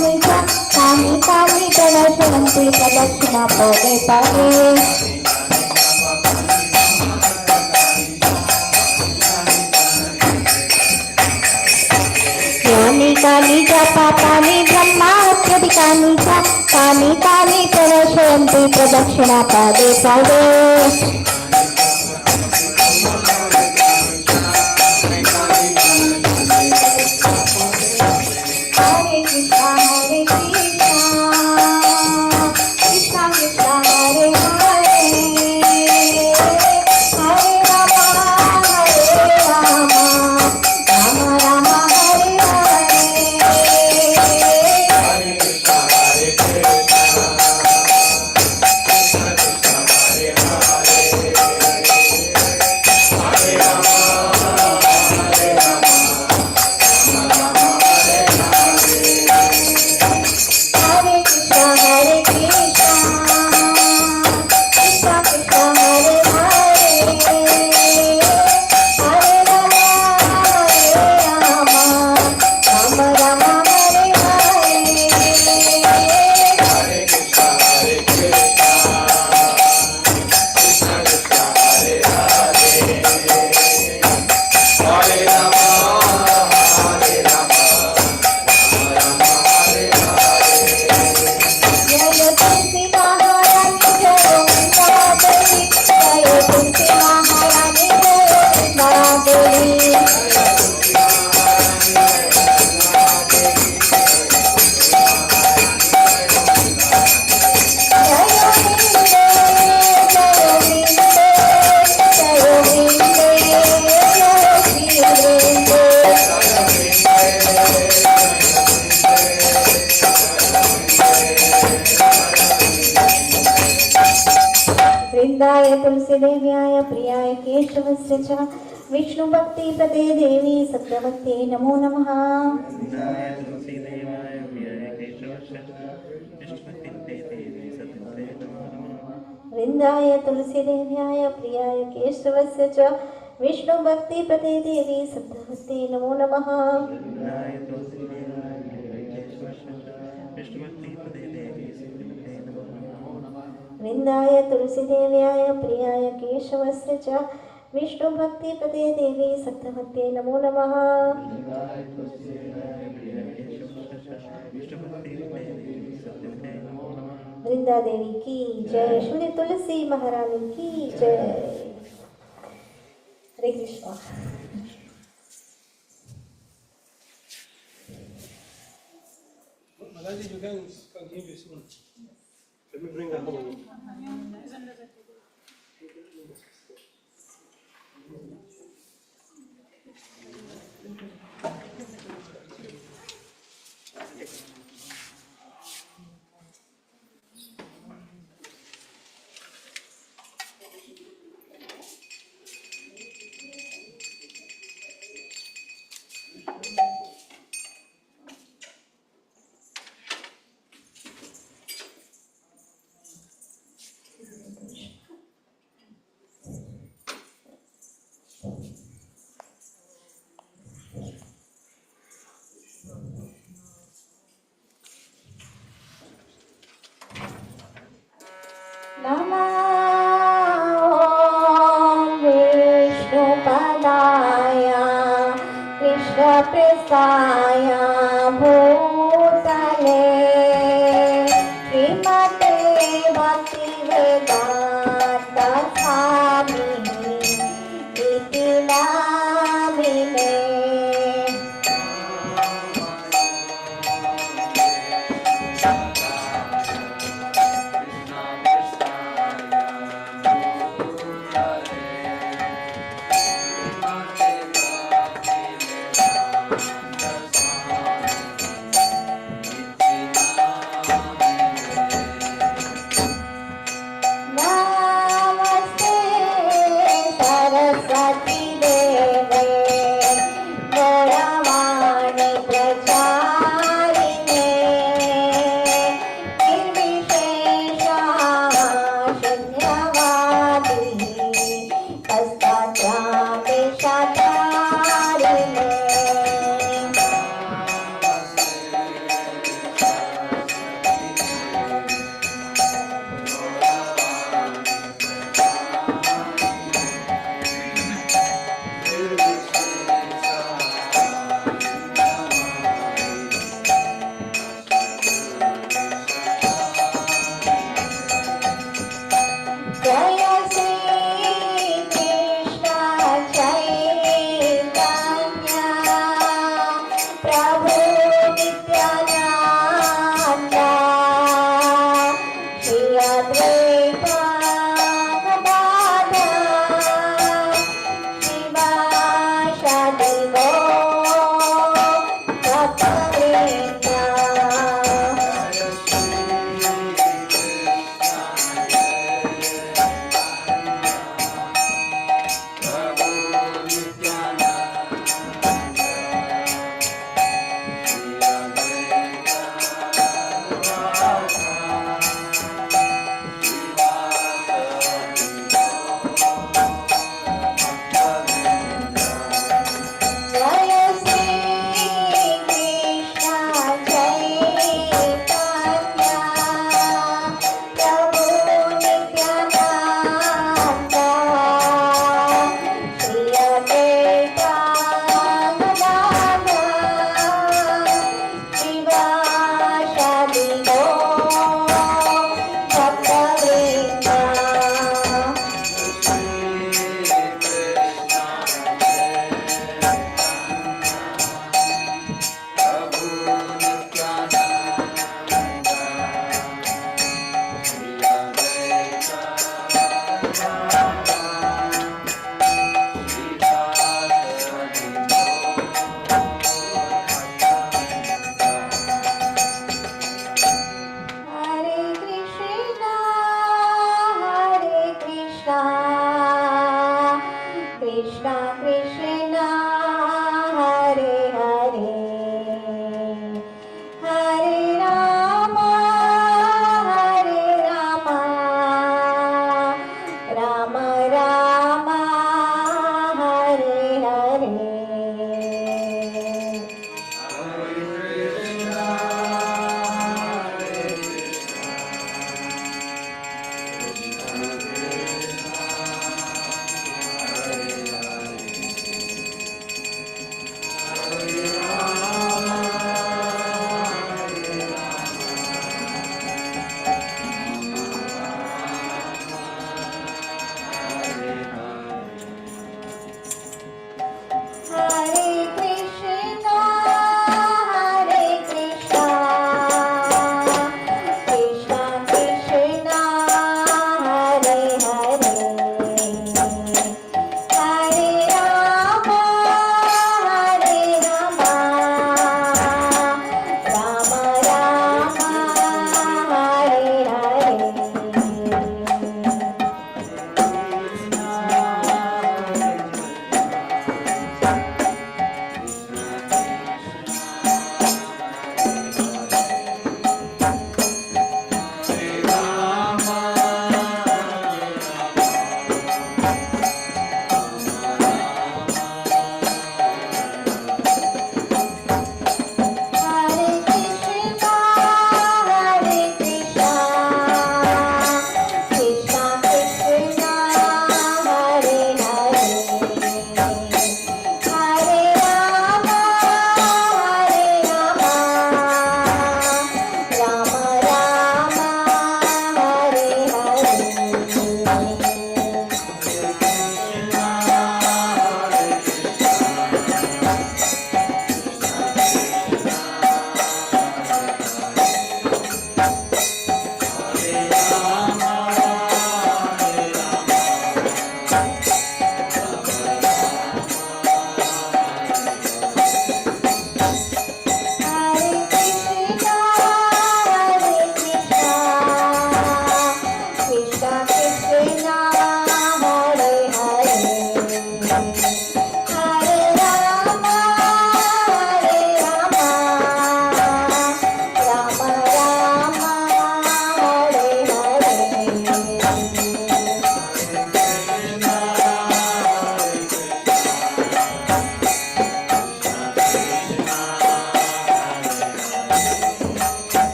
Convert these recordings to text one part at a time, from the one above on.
कानि च तानि तानि प्रदर्शयन्ति प्रदक्षिणा पदे पदे यानि कानि च पापानि ब्रह्माहत्यादिकानि च तानि तानि प्रदर्शयन्ति प्रदक्षिणा पदे पदे तुलसीदेव्याय प्रियाय केशवस्य च विष्णुभक्ति प्रदे देवी सत्यवत्यै नमो नमः। वृन्दाय तुलसीदेव्याय प्रियाय केशवस्य च विष्णुभक्ति प्रदे देवी सत्यवत्यै नमो नमः। वृन्दाय तुलसीदेव्याय प्रियाय केशवस्य च विष्णुभक्ति प्रदे देवी सत्यवत्यै नमो नमः। वृंदा देवी की जय, श्री तुलसी महारानी की जय। हरे Krishna. Malaji, you can give this one. Let me bring that home. नमो विष्णुपदाय कृष्णप्रेष्ठाय भूतले श्रीमते भक्तिवेदान्त स्वामिने इति नामिने।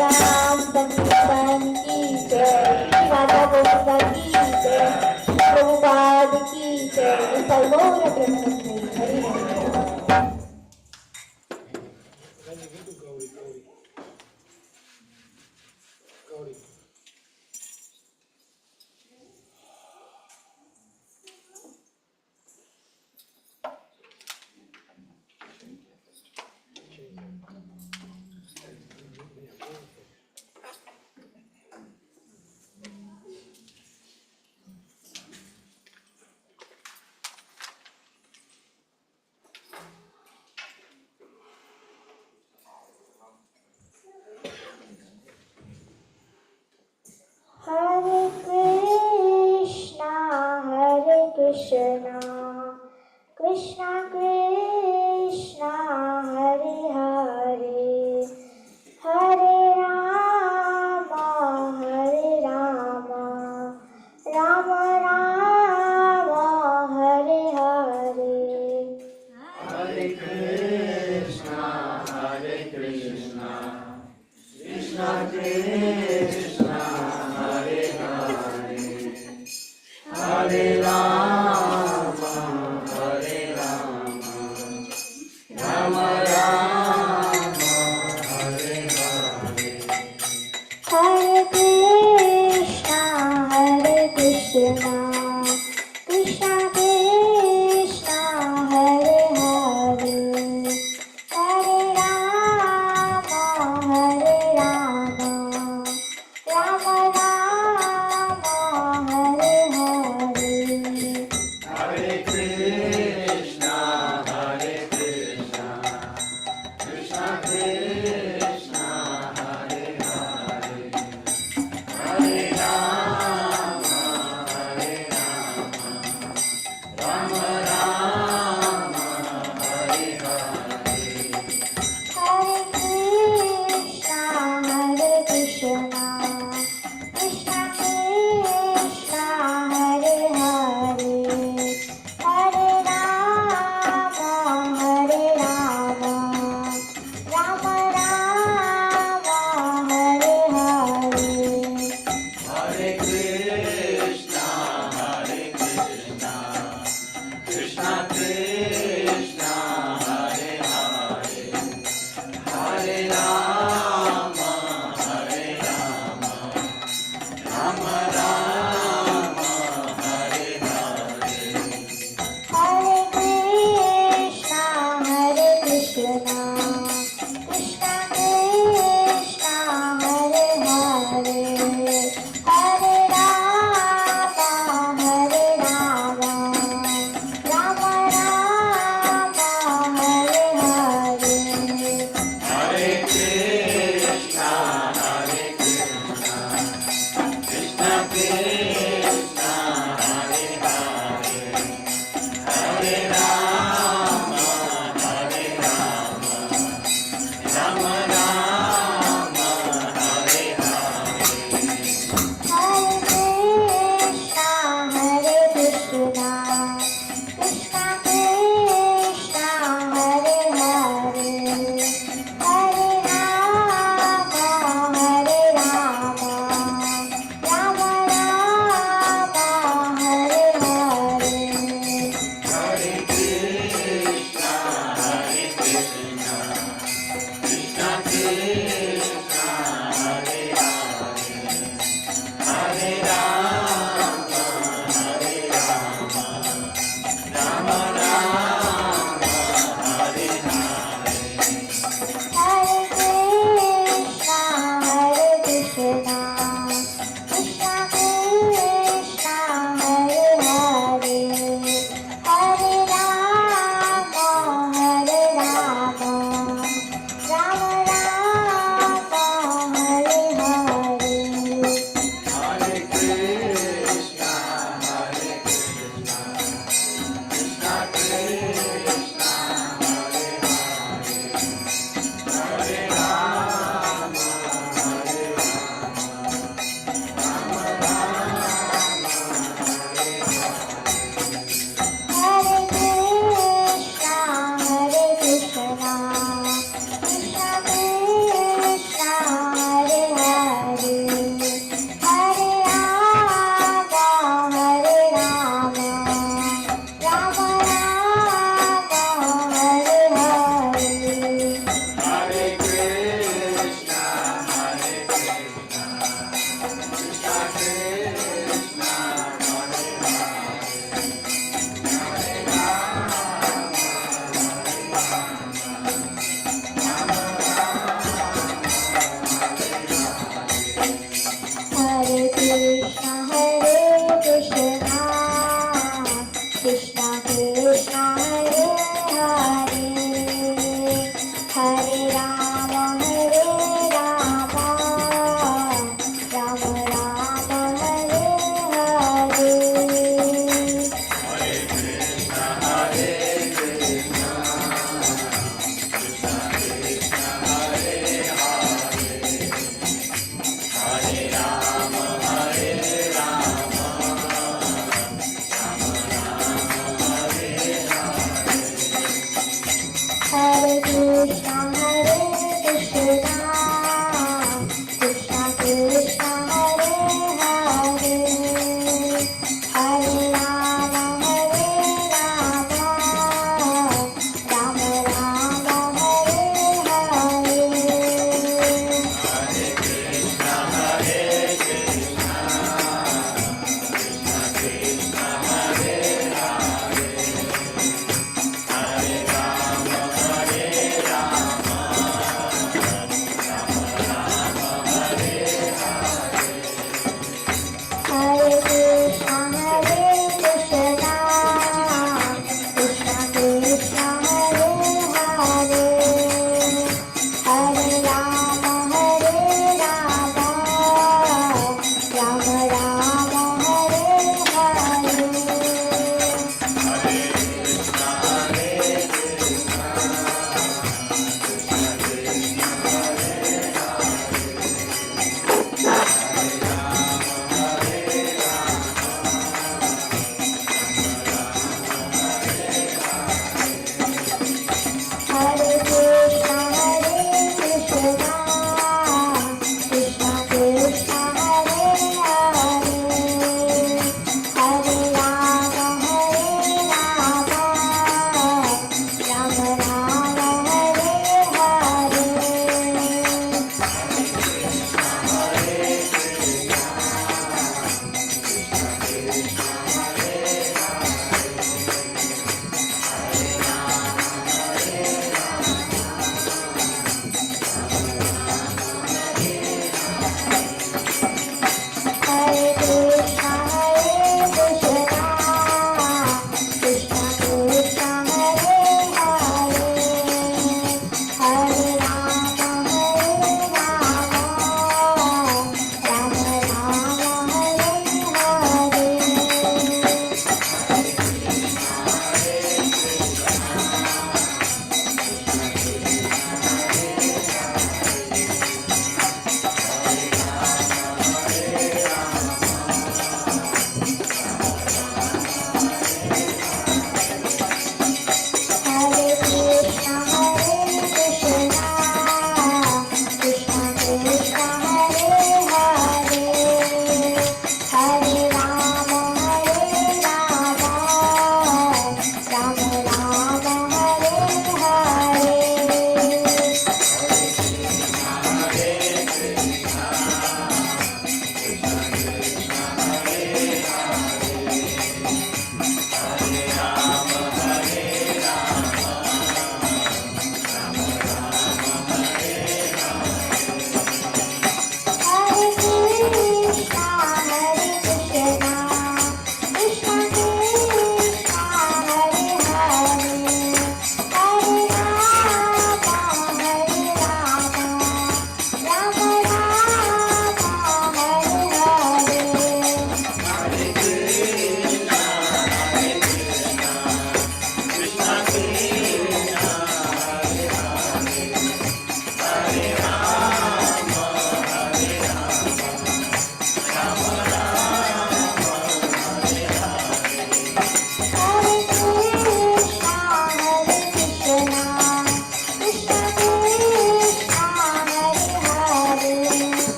राम संकीर्तन की जय, राधा गोविंदा की जय, प्रभुपाद की जय, सर्वोर ब्रह्मणि Hari Hari. Then you go to Gauri. Hare Krishna, Krishna Krishna, Hare Hare, Hare Rama, Rama Rama, Hare Hare. Hare Krishna, Krishna Krishna, Hare Hare, Hare Rama, Rama Rama, Hare Hare. Hare Krishna, Krishna Krishna, Hare Hare, Hare Rama, Rama Rama, Hare Hare. Hare Krishna, Krishna Krishna, Hare Hare, Hare Rama,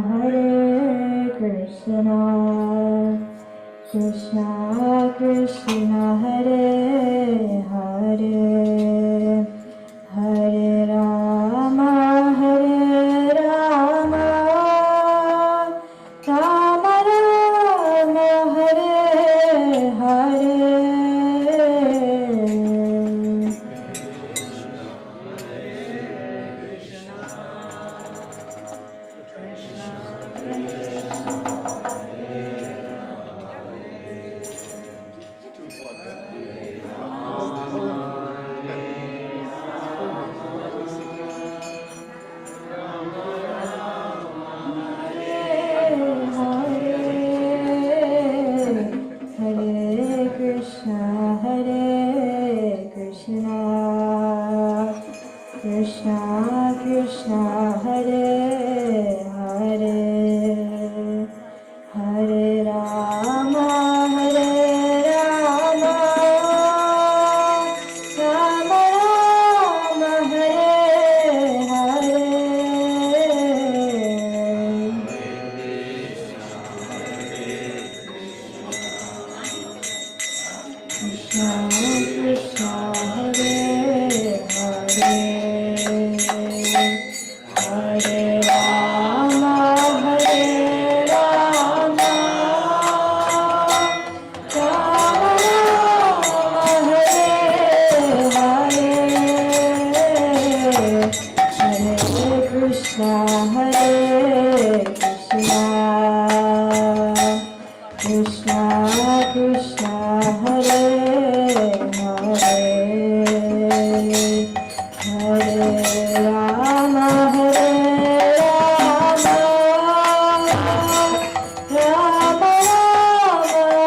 Hare Krishna, Krishna Krishna, Hare Hare, Hare Rama, Rama Rama, Hare Hare. Hare Krishna, Krishna Krishna, Hare Hare, Hare Rama, Rama Rama, Hare Hare. Krishna Krishna, Hare Hare, Hare Rama, Rama Rama, Krishna Hare Hare Hare Rama Hare Rama Rama Rama Hare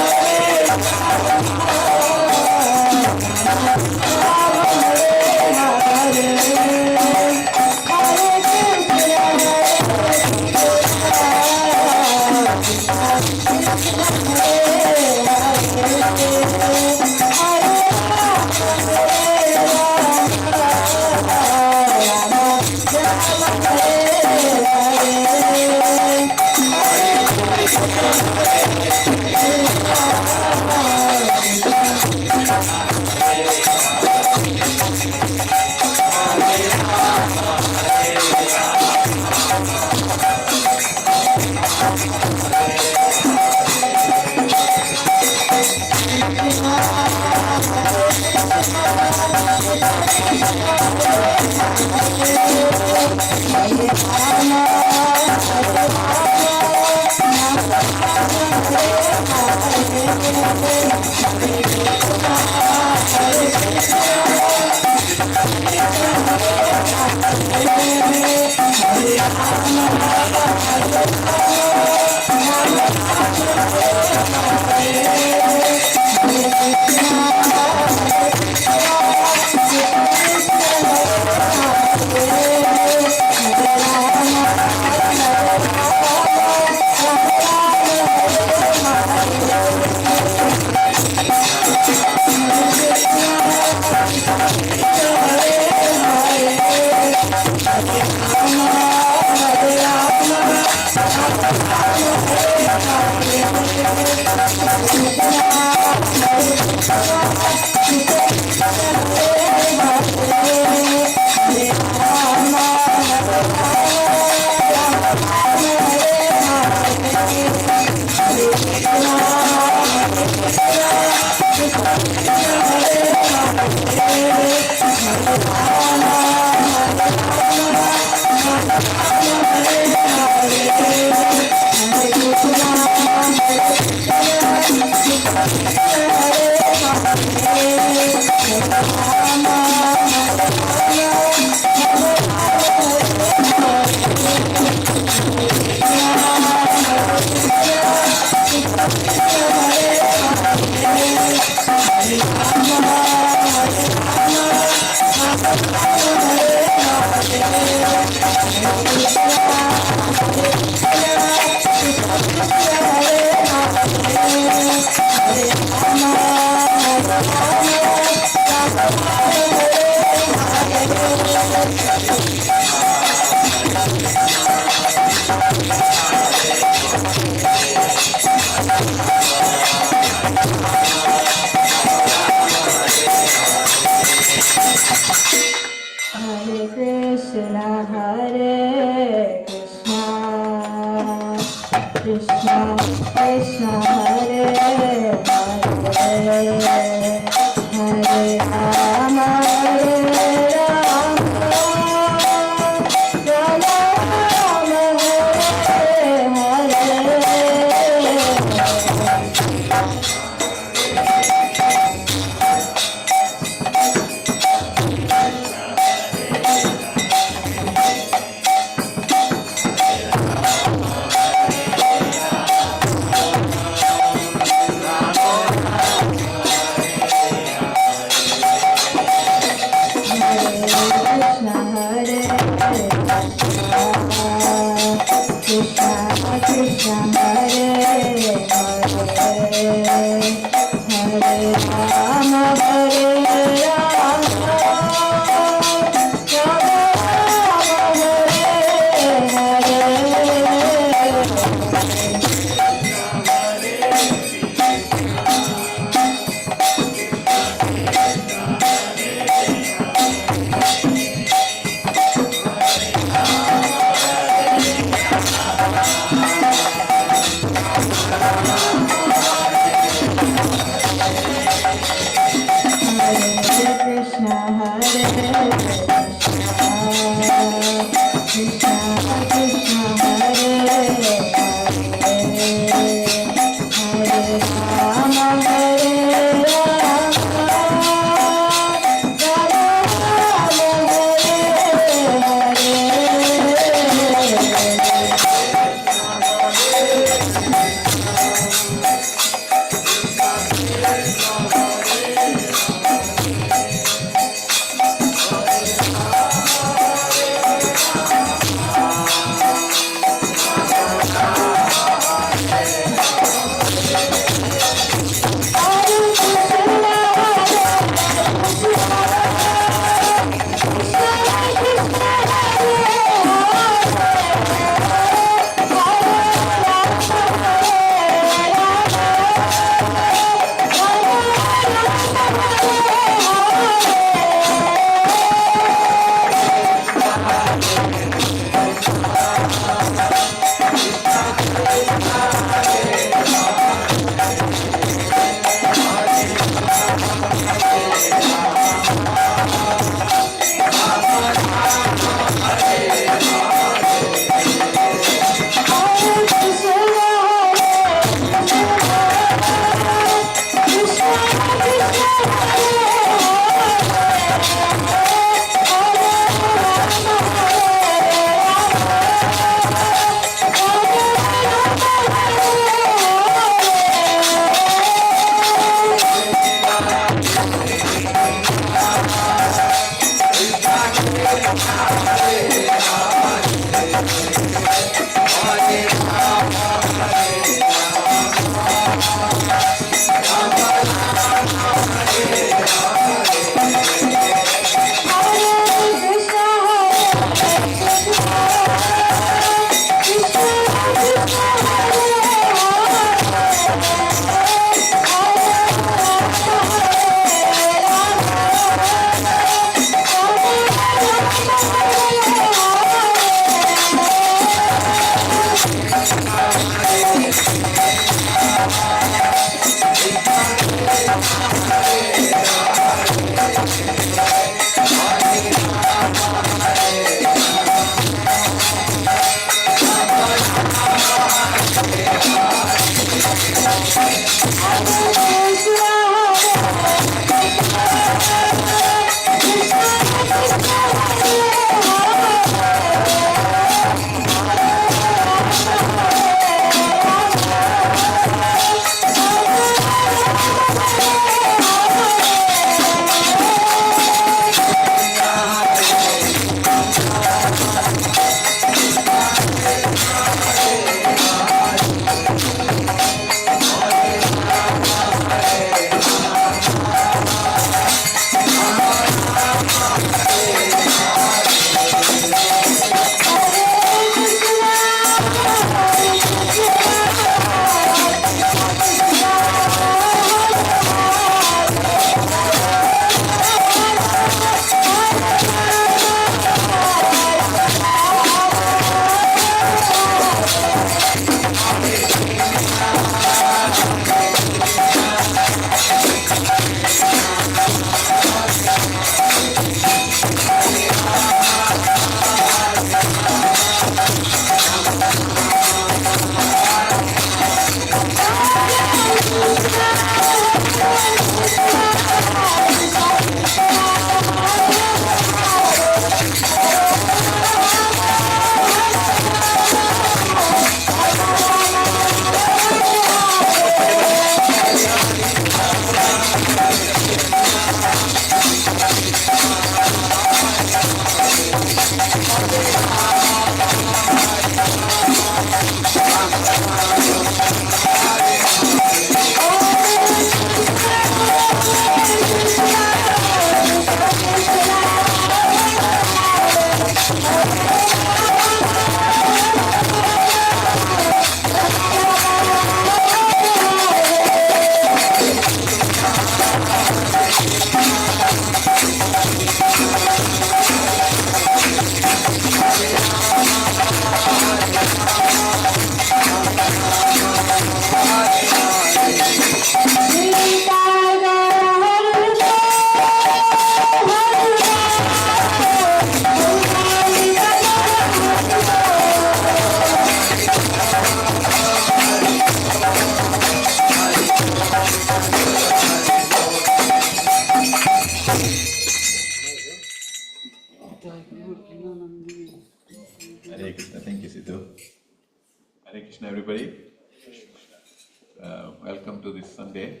welcome to this Sunday,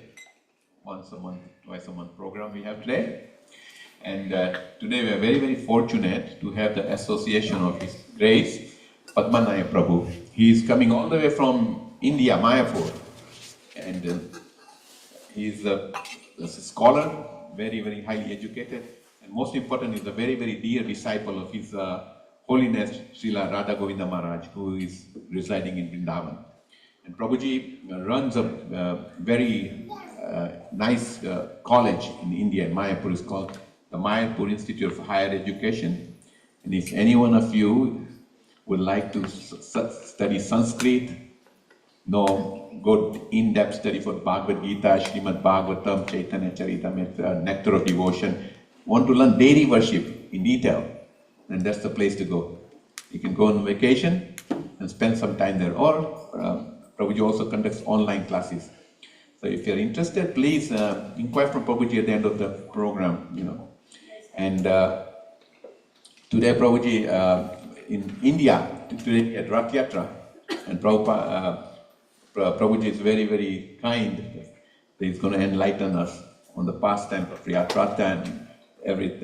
once a month, twice a month program we have today. And today we are very, very fortunate to have the association of His Grace, Padmanayan Prabhu. He is coming all the way from India, Mayapur. And he is a scholar, very, very highly educated. And most important, is a very, very dear disciple of His Holiness Srila Radha Govinda Maharaj, who is residing in Vrindavan. And Prabhuji runs a very nice college in India, in Mayapur. It's called the Mayapur Institute of Higher Education. And if any one of you would like to study Sanskrit, know good in-depth study for Bhagavad Gita, Srimad Bhagavatam, Chaitanya Charitamrita, Nectar of Devotion, want to learn daily worship in detail, then that's the place to go. You can go on vacation and spend some time there. Or Prabhuji also conducts online classes. So if you're interested, please inquire from Prabhuji at the end of the program, And today Prabhuji in India, today at Rath Yatra, and Prabhuji is very, very kind. He's going to enlighten us on the pastime of Yatrata and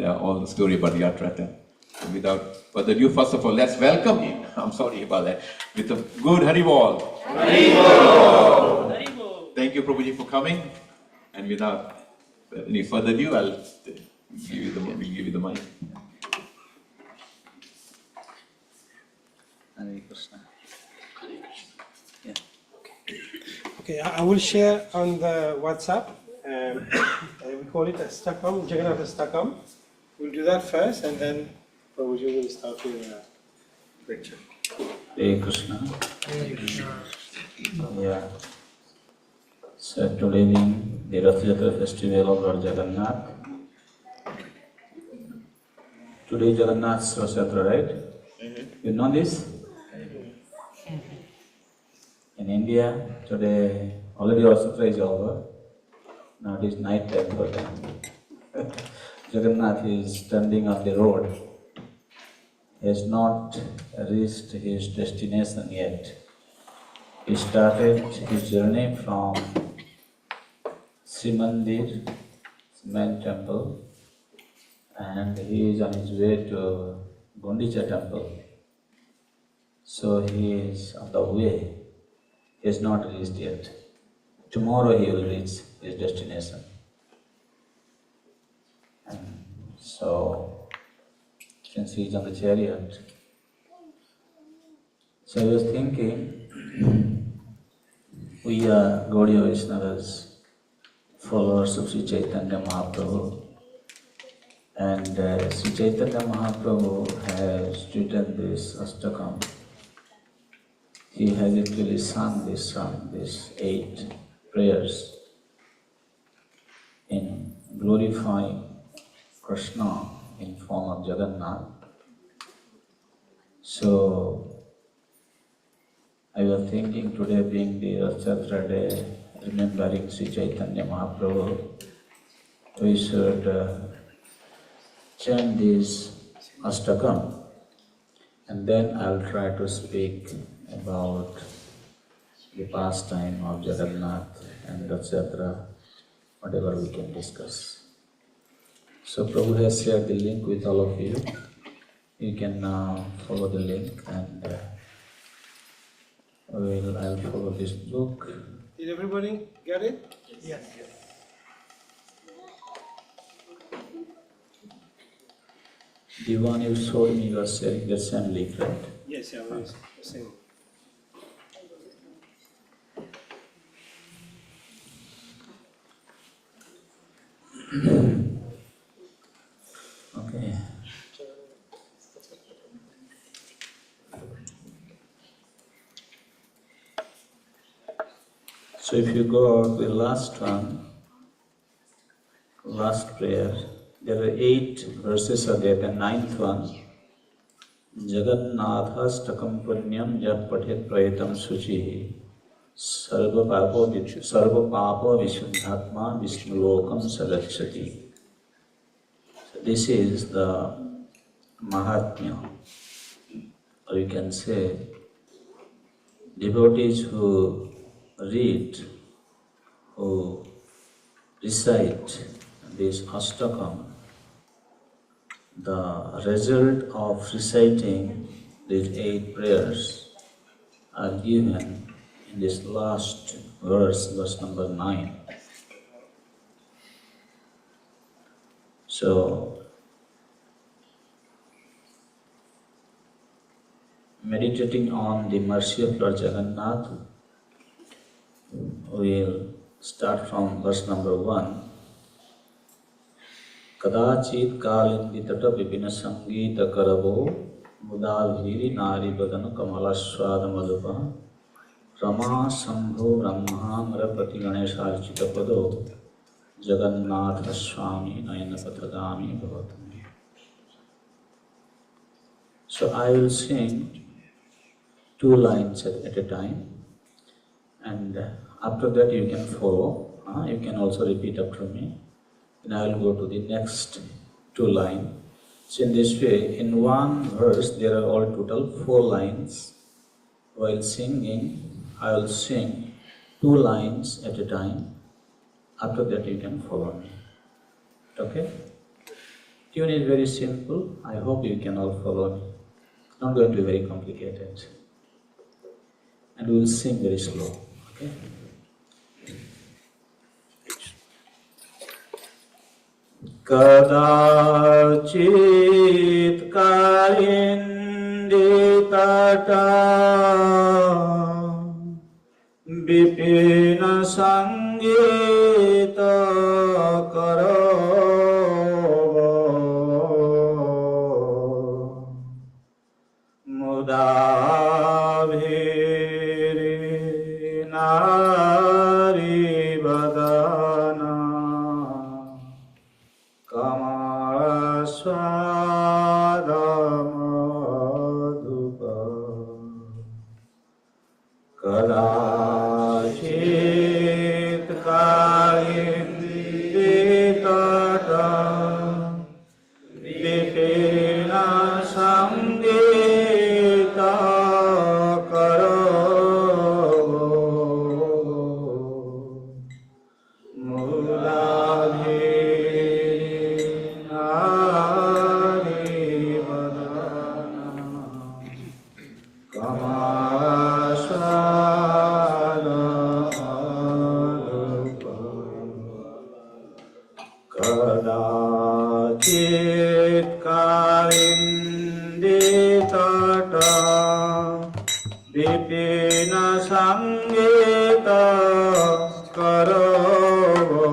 all the story about Yatrata. And without further ado, first of all, let's welcome him. I'm sorry about that. With a good Haribol. Haribol. Haribol. Thank you, Prabhuji, for coming. And without any further ado, I'll give you the mic. Hare Krishna. Yeah. Okay, I will share on the WhatsApp. We call it a Stockholm, Jagannath Stockholm. We'll do that first, and then Prabhuji will start with a picture. Hare Krishna. Yeah. So today being the Rath Yatra festival of Lord Jagannath. Today Jagannath's Rath Yatra, right? You know this? In India, today already Rath Yatra is over. Now it is night time for them. Jagannath is standing on the road. He has not reached his destination yet. He started his journey from Simandir, main temple, and he is on his way to Gundicha temple. So he is on the way. He has not reached yet. Tomorrow he will reach his destination. And so, since he is on the chariot, so I was thinking, we are Gaudiya Vaishnavas, followers of Sri Chaitanya Mahaprabhu, and Sri Chaitanya Mahaprabhu has written this Astakam. He has actually sung this song, these 8 prayers, in glorifying Krishna in form of Jagannath. So, I was thinking today being the Rath Yatra day, remembering Sri Chaitanya Mahaprabhu, we should chant this Astakam, and then I'll try to speak about the pastime of Jagannath and Rath Yatra, whatever we can discuss. So Prabhu has shared the link with all of you. You can now follow the link, and I'll follow this book. Did everybody get it? Yes. The one you showed me, you are sharing the same link, right? Yes, I was saying. Okay. So if you go out the last one, last prayer, there are 8 verses are there. The 9th one, Jagannathastakam punyam yat pathet prayetam suchihi sarva papa vishuddhatma vishnulokam sagacchati. So this is the Mahatmya, or you can say devotees who read who recite this Ashtakam, the result of reciting these 8 prayers are given in this last verse, verse number 9. So, meditating on the mercy of Lord Jagannath, we'll start from verse number 1. Kadachit kalinditata vipina sangita karavo mudavhiri nari badana kamalaswada madhupa rama sambho brahmamrapati ganesharchita pado Jagannatha Swami Nayana Patagami Bhavatami. So I will sing 2 lines at a time, and after that you can follow. You can also repeat after me. Then I will go to the next 2 lines. So in this way, in one verse there are all total 4 lines. While singing, I will sing 2 lines at a time. After that you can follow me. Okay? Tune is very simple. I hope you can all follow me. Not going to be very complicated. And we will sing very slow. Okay? Kadachit kalinditata vipina sangita karava mudavhiri nari badana kamaswada madhupa kadachit kalinditata vipina sangita karavo mudavhiri nari badana kamaswada madhupa kadachit kalinditata vipina sangita karavo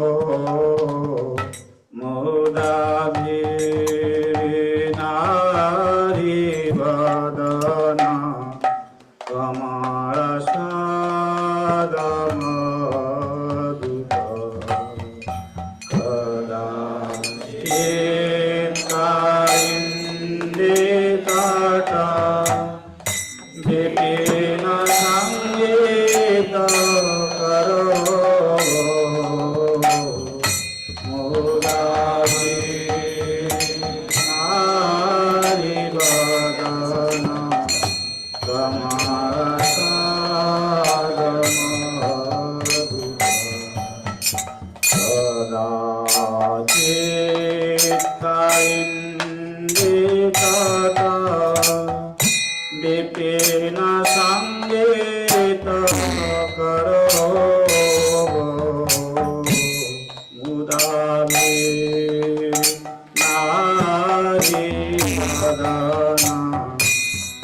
mudavhiri nari badana kamaswada madhupa kadachit kalinditata vipina sangita karavo mudavhiri nari badana kamaswada madhupa kadachit kalinditata vipina sangita karavo mudavhiri nari badana kamaswada madhupa chit kalinditata vipina sangita karavo mudavhiri nari badana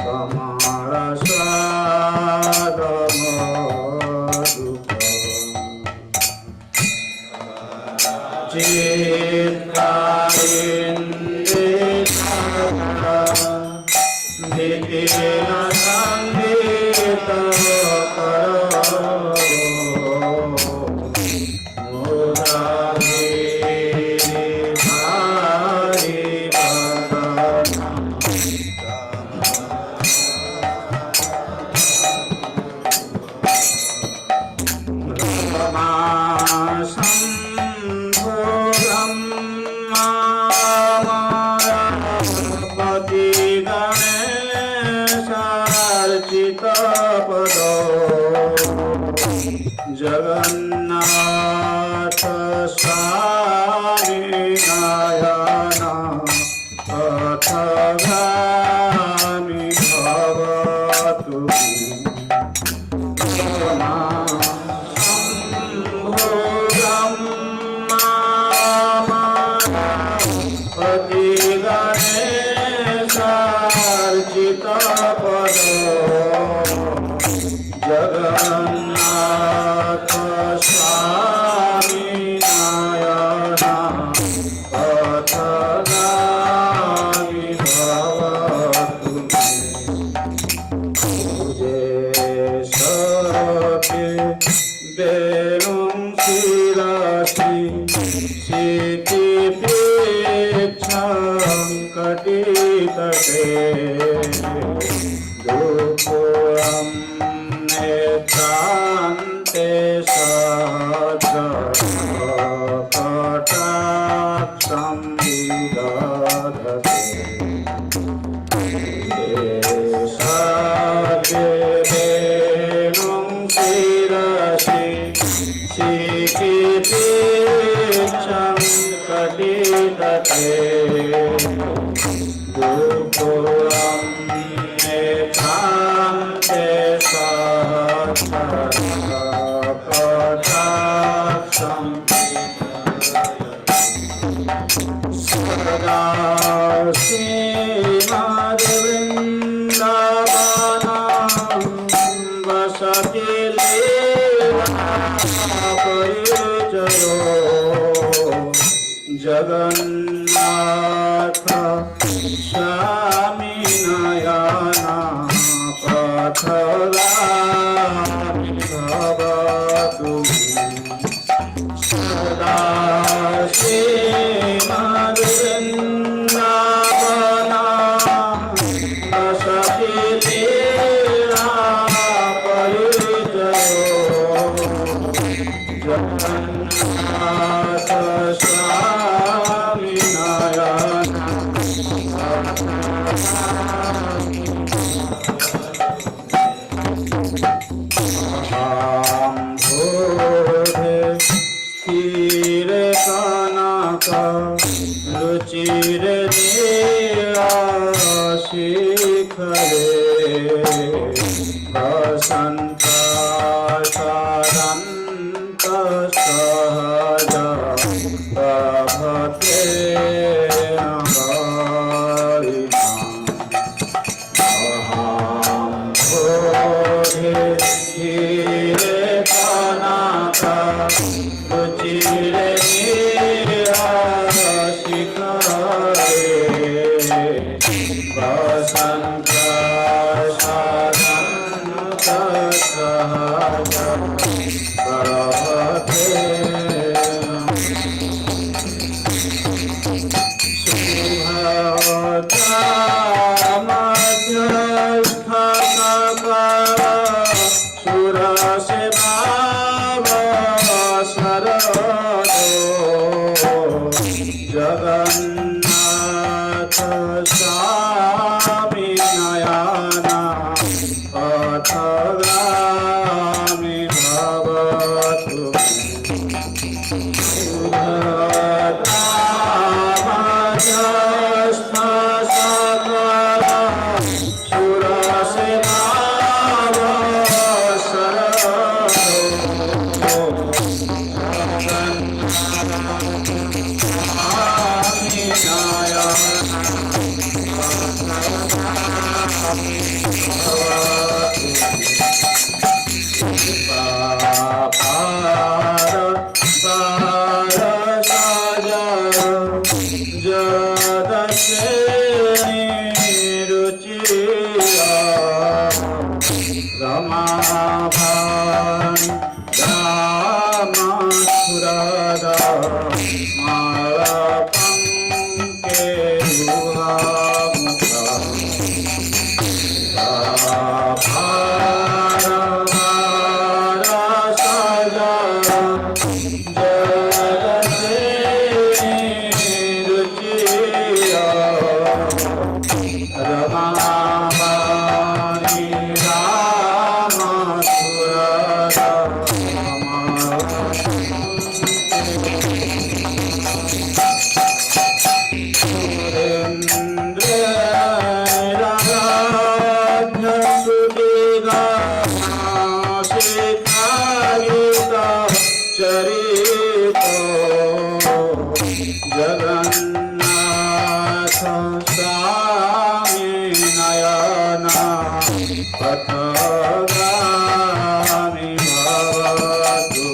rama sambho brahmamrapati ganesharchita pado Jagannatha शिरसि शिखिपेक्षं कटितटे दुःखं नेत्रान्ते कटाक्षं विदधते जगन्नाथ स्वामी नयना पथगामि भवतु सदा श्रीमद्वृन्दावना वसति लीला परिजयो जगन्नाथ स्वामी रुचिर शिखरे वसंत सारंत सहज प्रभते जगन्नाथ स्वामी नयना पथगामि भवतु सुभद्रामध्यस्थ सकल सुरसेवा जगन्नाथ स्वामी नयना पथगामि भवतु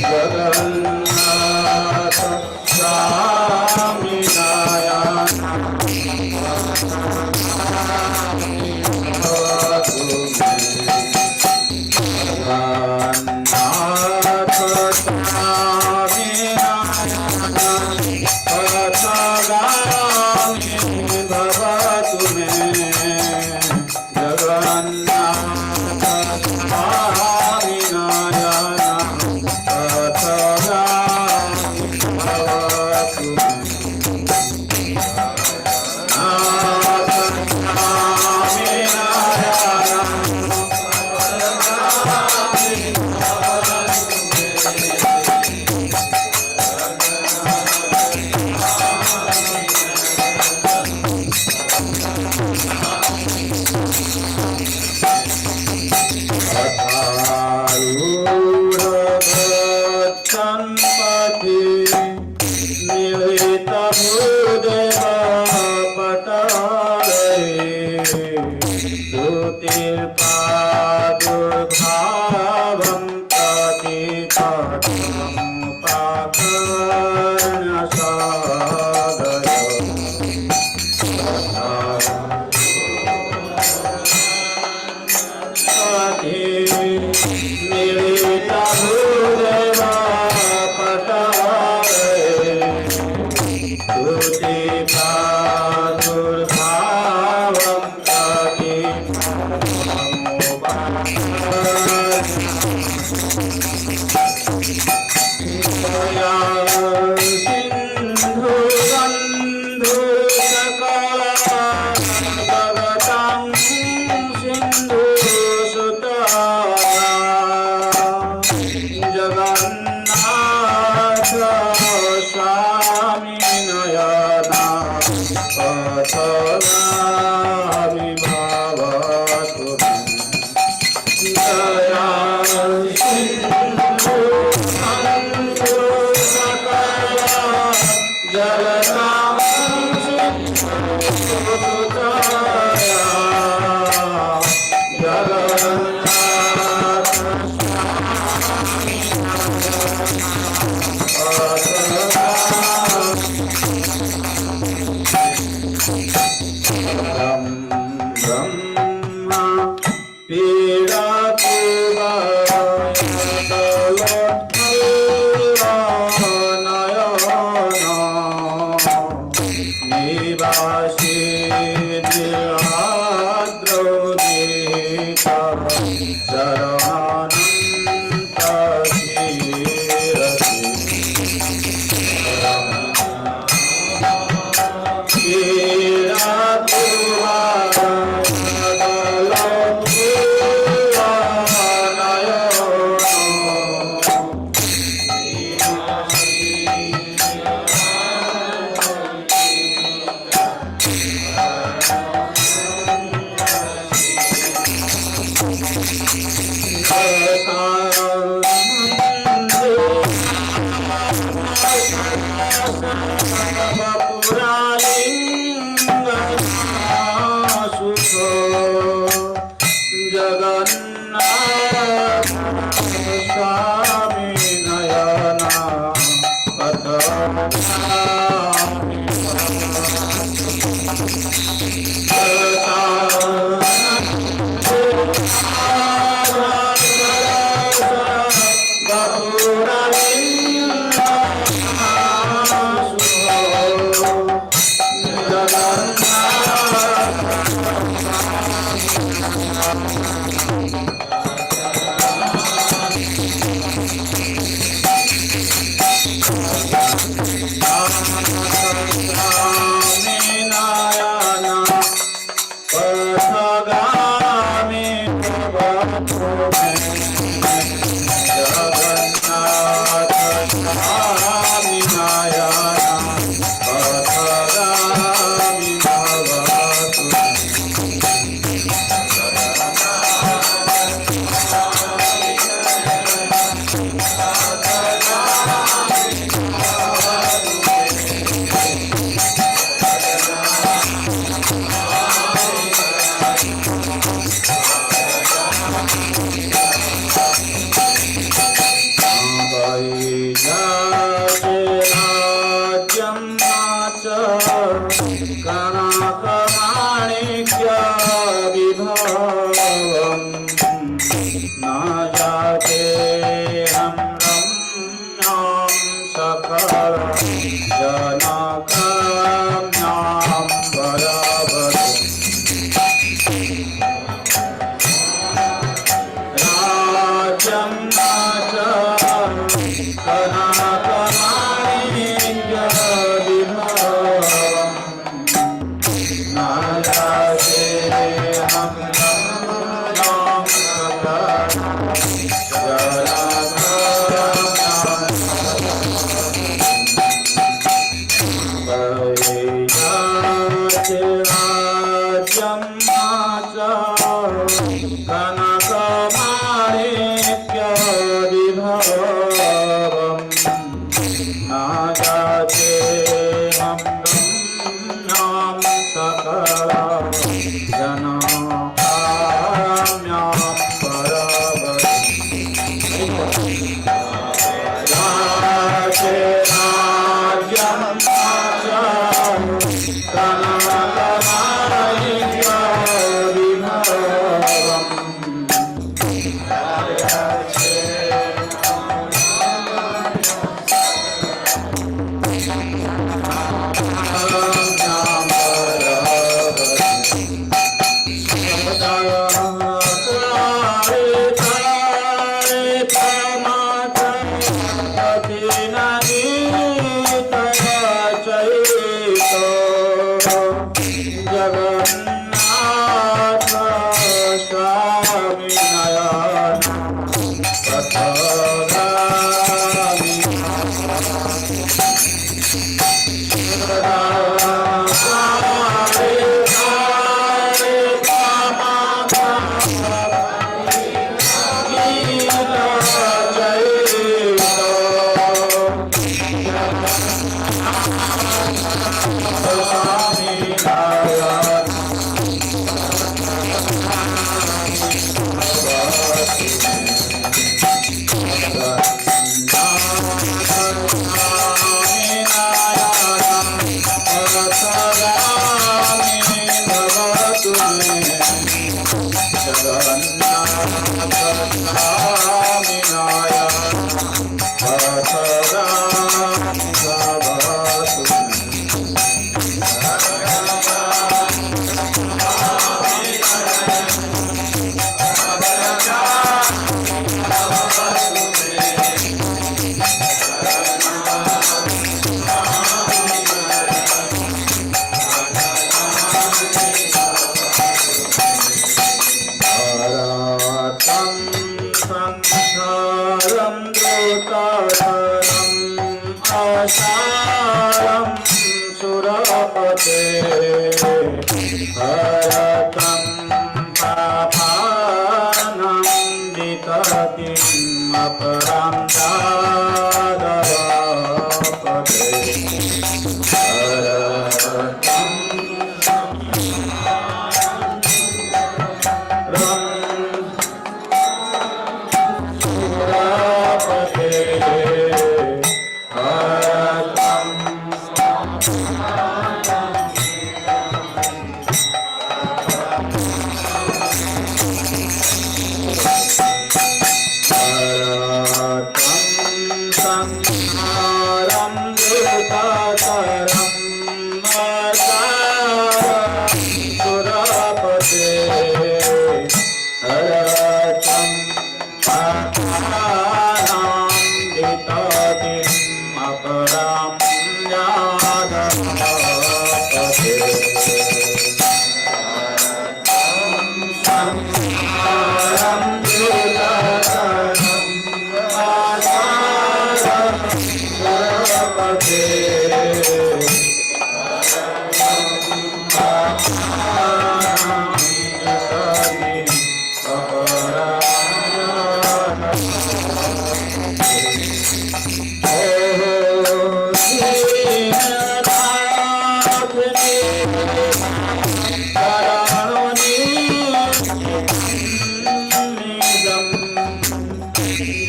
जगन्नाथ Jagannath Swami राज्यं नाच कनकमाणिक्यविभवम् न जाते हम रम्यां सकल जनकाम्यां बराबरम् राज्यं नाच कनकमाणिक्यविभवम् न जाते हम रम्यां सकल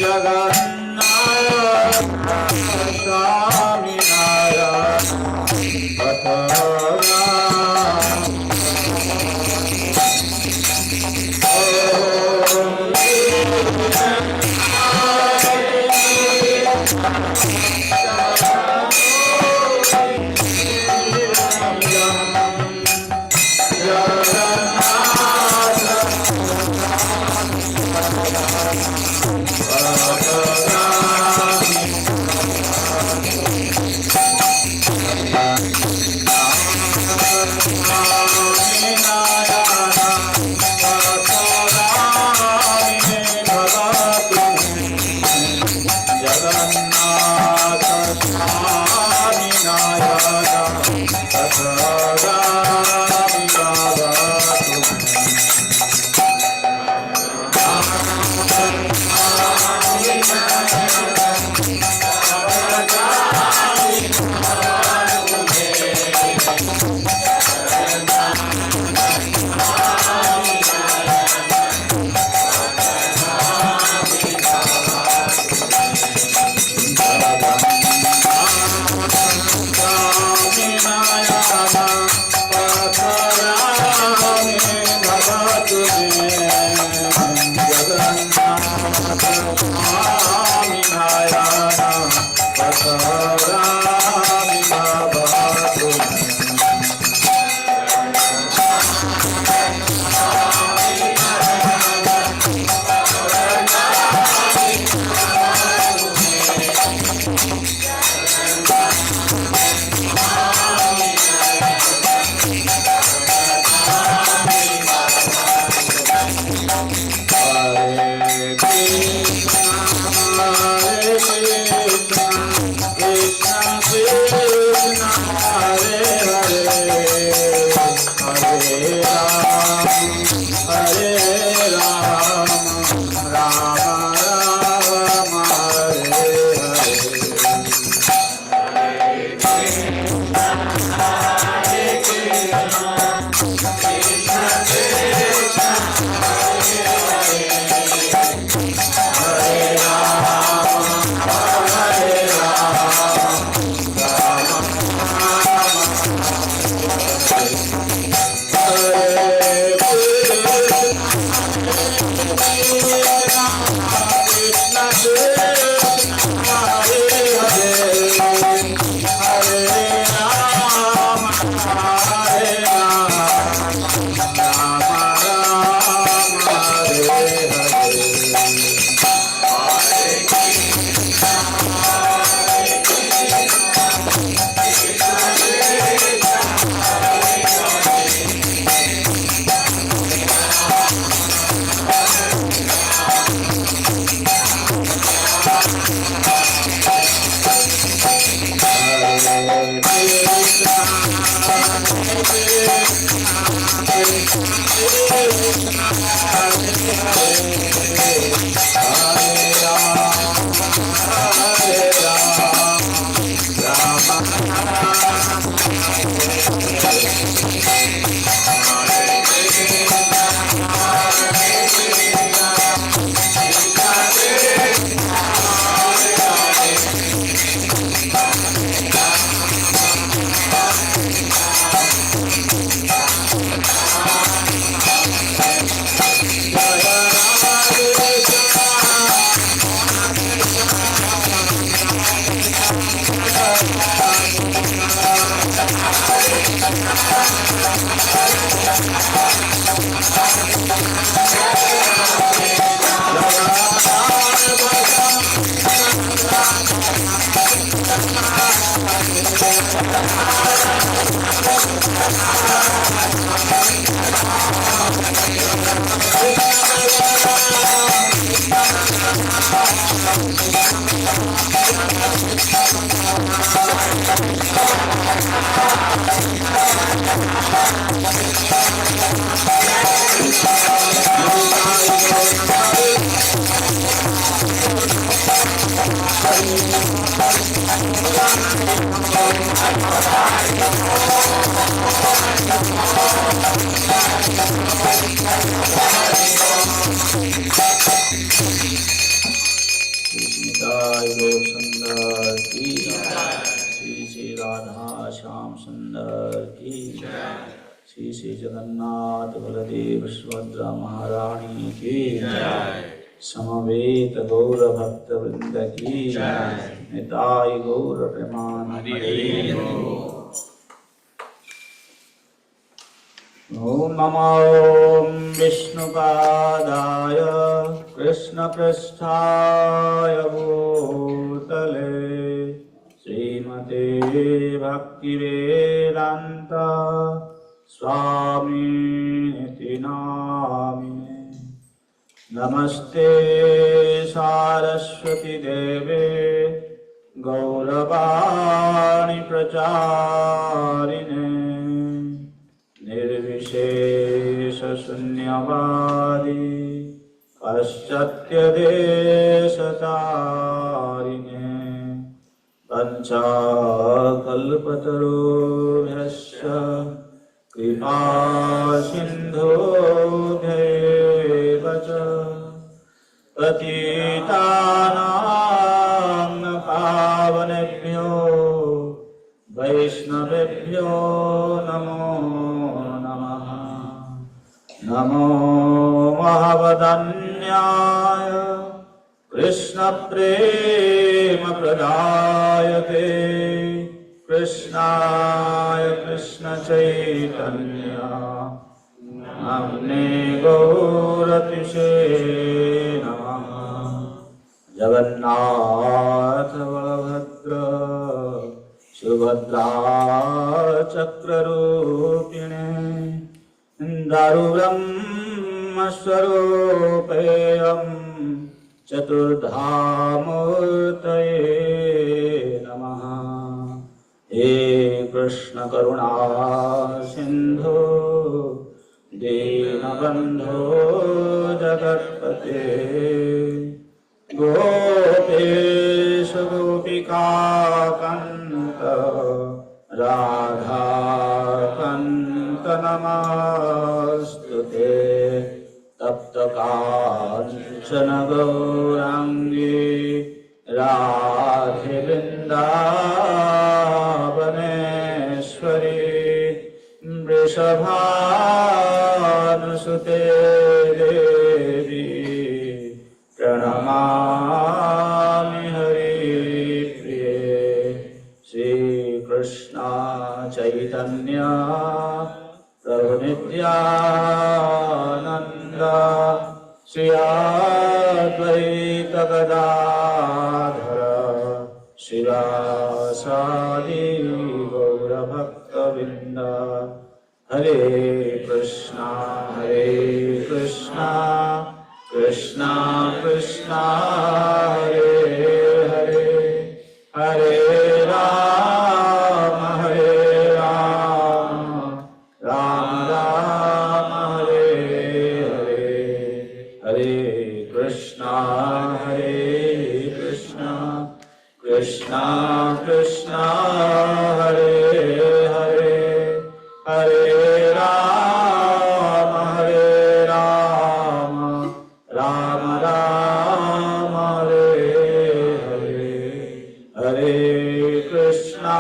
Jagannatha Swami Narayana Jai Gaur Sundar. की श्री श्री राधा श्याम सुंदर की श्री श्री जगन्नाथ बलदेव सुभद्रा महारानी की समवेत गौर भक्त वृंद की निताय गौर प्रेमानंदे। ओम नमो विष्णुपादाय कृष्णपृष्ठाय भूतले श्रीमते भक्तिवेदांत स्वामीति नामिने। नमस्ते सारस्वती देवे गौरवाणी प्रचारिणे निर्विशेष शून्यवादी पाश्चात्यदेशतारिणे पंचाकल्पतरुभ्यश्च कृपा सिन्धुभ्यैव च पतितानां पावनेभ्यो वैष्णवेभ्यो नमो नमः। नमो महावदन्याय कृष्णप्रेमप्रदायते कृष्णाय कृष्णचैतन्य नाम्ने गौरतिशे नमः। जगन्नाथ बलभद्र सुभद्रा चक्ररूपिणे दारुब्रह्मस्वरूपेयं चतुर्धामूर्तये नमः। हे कृष्ण करुणा सिंधु दीनबंधो जगत्पते गोपेश गोपिका कांत राधा कांत नमस्तुते। तप्त कांचन गौरांगी राधे वृंदावनेश्वरी वृषभानुसुते देवी प्रणमामि हरिप्रिये। श्रीकृष्ण चैतन्य प्रभु नित्यानन्द श्री अद्वैत गदाधर शिवासादि गौरभक्तवृन्द। हरे कृष्णा कृष्णा कृष्णा हरे हरे हरे राम राम राम हरे हरे। हरे कृष्णा कृष्णा कृष्णा हरे हरे हरे राम राम राम हरे हरे। हरे Krishna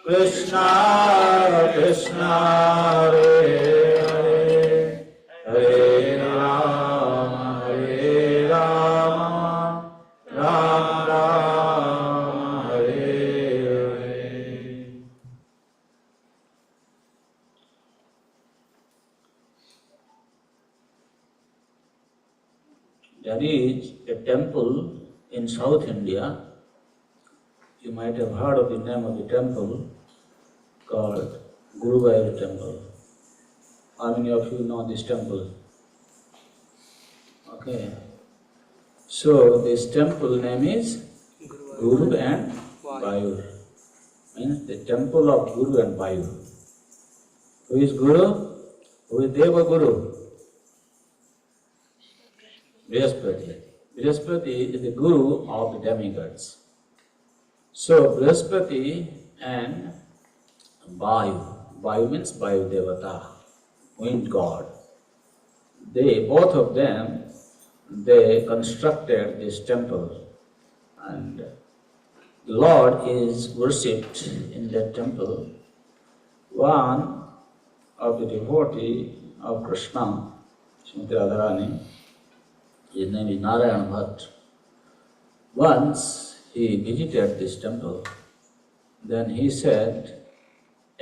Krishna Krishna Hare Hare Hare Ram Ram Ram Hare Hare. There is a temple in South India. You might have heard of the name of the temple called Guruvayur Temple. How many of you know this temple? Okay. So this temple name is Guru and Vayur. Means the temple of Guru and Vayur. Who is Guru? Who is Deva Guru? Brihaspati. Brihaspati is the Guru of the demigods. So Brihaspati and Vayu. Vayu means Vayu Devata, wind god. They, both of them, they constructed this temple, and the Lord is worshipped in that temple. One of the devotee of Krishna, Srimati Radharani, his name is Narayan Bhatt. Once he visited this temple, then he said,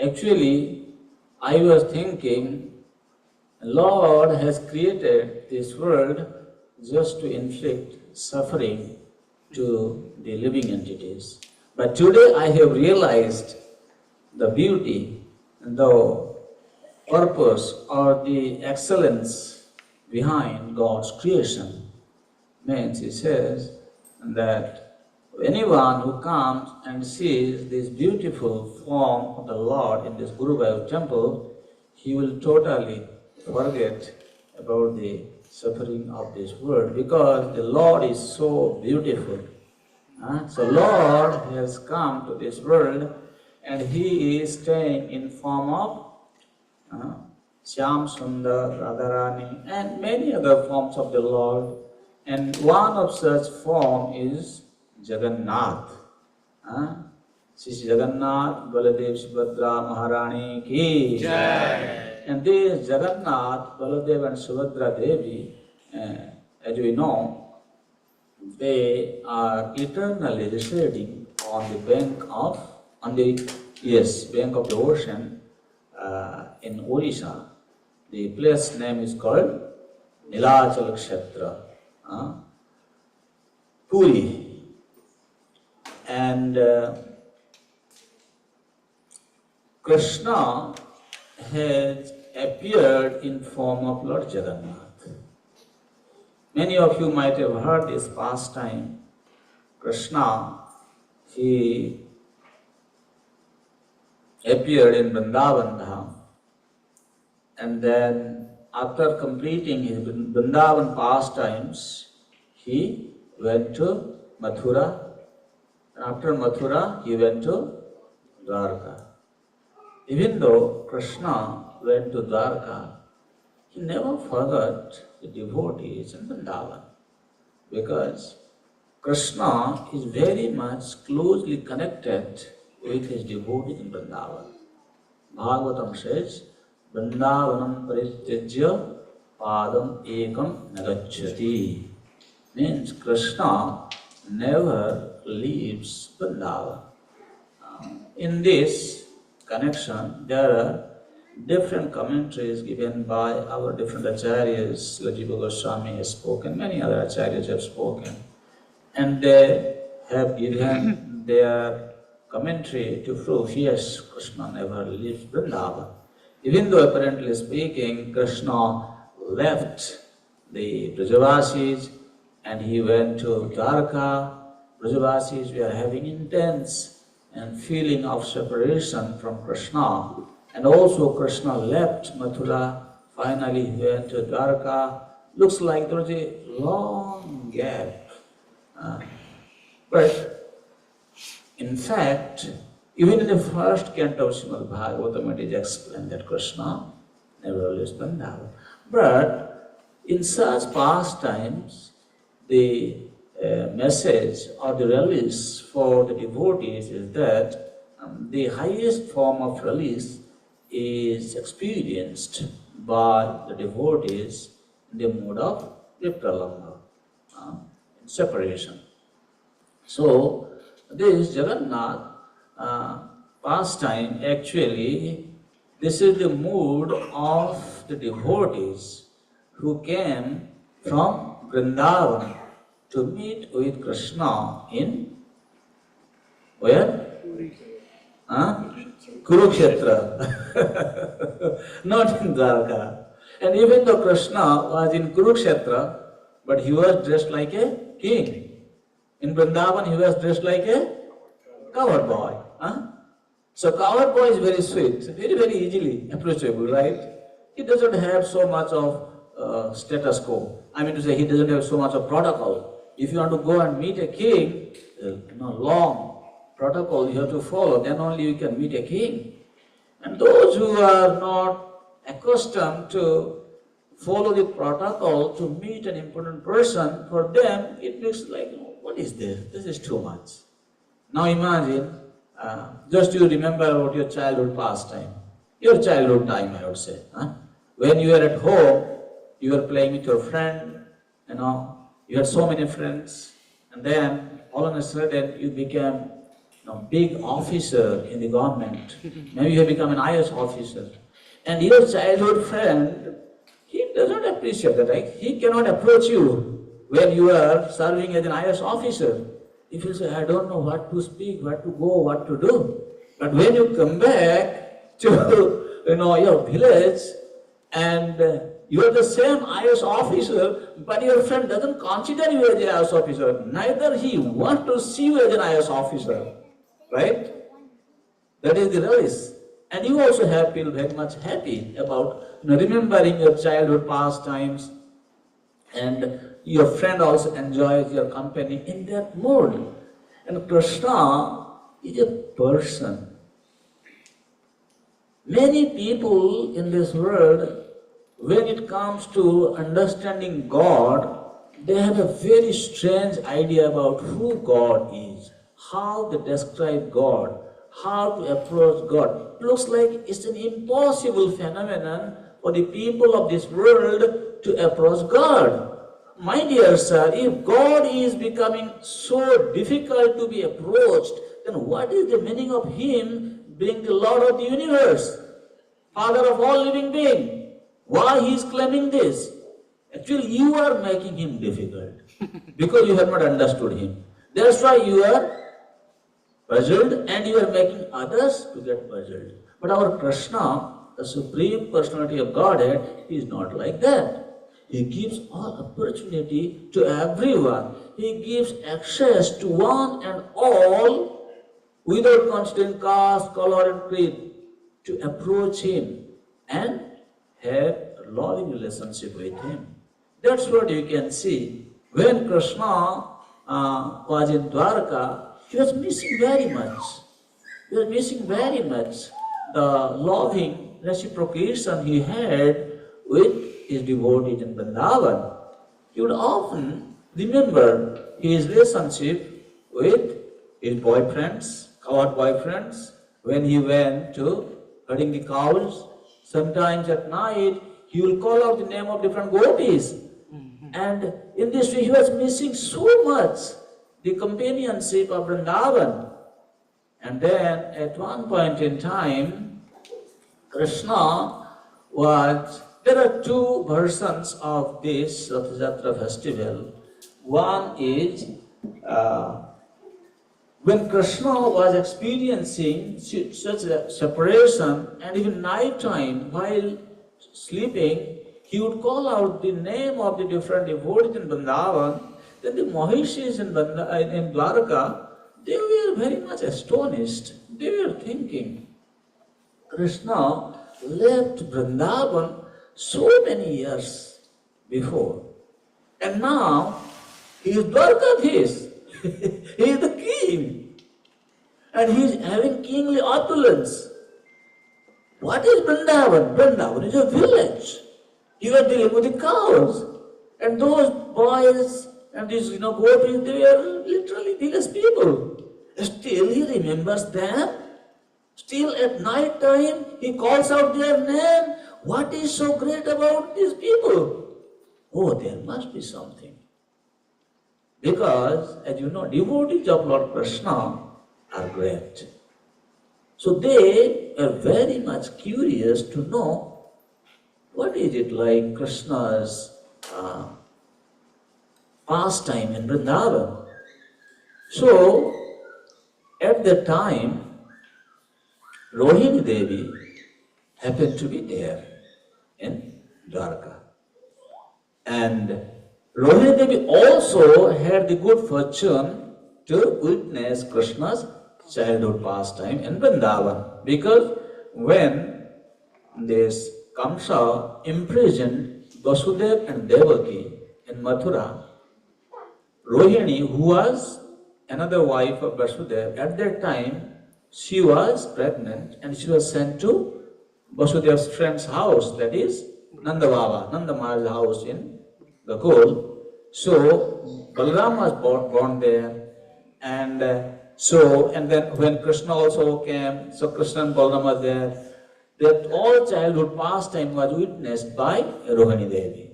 actually, I was thinking, Lord has created this world just to inflict suffering to the living entities. But today I have realized the beauty, the purpose or the excellence behind God's creation. Means he says that anyone who comes and sees this beautiful form of the Lord in this Guruvayu temple, he will totally forget about the suffering of this world, because the Lord is so beautiful. So Lord has come to this world and He is staying in form of Shyam Sundar, Radharani and many other forms of the Lord. And one of such form is Jagannath. Shri Jagannath, Baladev, Subhadra, Maharani ki Jai. And this Jagannath, Baladev and Subhadra Devi, as we know, they are eternally residing on the bank of the ocean in Odisha. The place name is called Nilachal Kshetra, Puri. And Krishna has appeared in form of Lord Jagannath. Many of you might have heard this pastime. Krishna, he appeared in Vrindavan Dham, and then after completing his Vrindavan pastimes, he went to Mathura, and after Mathura he went to Dwarka. Even though Krishna went to Dwarka, he never forgot the devotees in Vrindavan, because Krishna is very much closely connected with his devotees in Vrindavan. Bhagavatam says, Vrindavanam parityajya padam ekam nagacchati. Means Krishna never leaves Vrindavan. In this connection, there are different commentaries given by our different acharyas. Jiva Goswami has spoken, many other acharyas have spoken, and they have given their commentary to prove, yes, Krishna never leaves Vrindavan. Even though apparently speaking, Krishna left the Brajavasis and he went to Dwarka. Brajavasis were having intense and feeling of separation from Krishna. And also Krishna left Mathura, finally he went to Dwarka. Looks like there was a long gap. But in fact, even in the first canto of Srimad Bhagavatam, it is explained that Krishna never leaves Vrindavan. But in such pastimes, the message or the release for the devotees is that the highest form of release is experienced by the devotees in the mode of vipralambha, separation. So this Jagannath pastime, actually, this is the mood of the devotees who came from Vrindavan to meet with Krishna in where? Kurukshetra, not in Dwarka. And even though Krishna was in Kurukshetra, but he was dressed like a king. In Vrindavan, he was dressed like a cowherd boy. So cowherd boy is very sweet, very, very easily approachable, right? He doesn't have so much of status quo. I mean to say, he doesn't have so much of protocol. If you want to go and meet a king, long protocol you have to follow, then only you can meet a king. And those who are not accustomed to follow the protocol to meet an important person, for them it looks like, what is this? This is too much. Now imagine, just you remember about your childhood pastime, your childhood time, I would say. When you were at home, you were playing with your friend, you had so many friends, and then all of a sudden you became big officer in the government. Maybe you have become an IAS officer. And your childhood friend, he doesn't appreciate that, right? He cannot approach you when you are serving as an IAS officer. He will say, I don't know what to speak, what to go, what to do. But when you come back to your village and you are the same IAS officer, but your friend doesn't consider you as an IAS officer. Neither he wants to see you as an IAS officer. Right? That is the release. And you also feel very much happy about remembering your childhood pastimes, and your friend also enjoys your company in that mode. And Krishna is a person. Many people in this world, when it comes to understanding God, they have a very strange idea about who God is, how they describe God, how to approach God. It looks like it's an impossible phenomenon for the people of this world to approach God. My dear sir, if God is becoming so difficult to be approached, then what is the meaning of Him being the Lord of the universe, Father of all living beings? Why He is claiming this? Actually, you are making Him difficult because you have not understood Him. That's why you are puzzled and you are making others to get puzzled. But our Krishna, the Supreme Personality of Godhead, is not like that. He gives all opportunity to everyone. He gives access to one and all without considering caste, color and creed to approach Him and have a loving relationship with Him. That's what you can see. When Krishna was in Dwarka, he was missing very much. He was missing very much the loving reciprocation he had with his devotees in Vrindavan. He would often remember his relationship with his boyfriends, cowherd boyfriends, when he went to herding the cows. Sometimes at night, he will call out the name of different devotees. And in this way, he was missing so much the companionship of Vrindavan. And then at one point in time, Krishna was, there are two versions of this Rath Yatra festival. One is when Krishna was experiencing such a separation, and even night time while sleeping, he would call out the name of the different devotees in Vrindavan. Then the Mahishis in Dwarka, they were very much astonished. They were thinking, Krishna left Vrindavan so many years before, and now he is Dwarkadhish. He is the king, and he is having kingly opulence. What is Vrindavan? Vrindavan is a village. You are dealing with the cows, and those boys and these gopies, they were literally village people. Still he remembers them. Still at night time he calls out their name. What is so great about these people? Oh, there must be something. Because, as you know, devotees of Lord Krishna are great. So they are very much curious to know what is it like Krishna's pastime in Vrindavan. So, at that time, Rohini Devi happened to be there in Dwarka. And Rohini Devi also had the good fortune to witness Krishna's childhood pastime in Vrindavan. Because when this Kamsa imprisoned Vasudeva and Devaki in Mathura, Rohini, who was another wife of Vasudeva, at that time she was pregnant and she was sent to Vasudeva's friend's house, that is Nanda Baba, Nanda Maharaj's house in Gokul. So Balaram was born there, and then when Krishna also came, so Krishna and Balaram was there. That all childhood pastime was witnessed by Rohini Devi.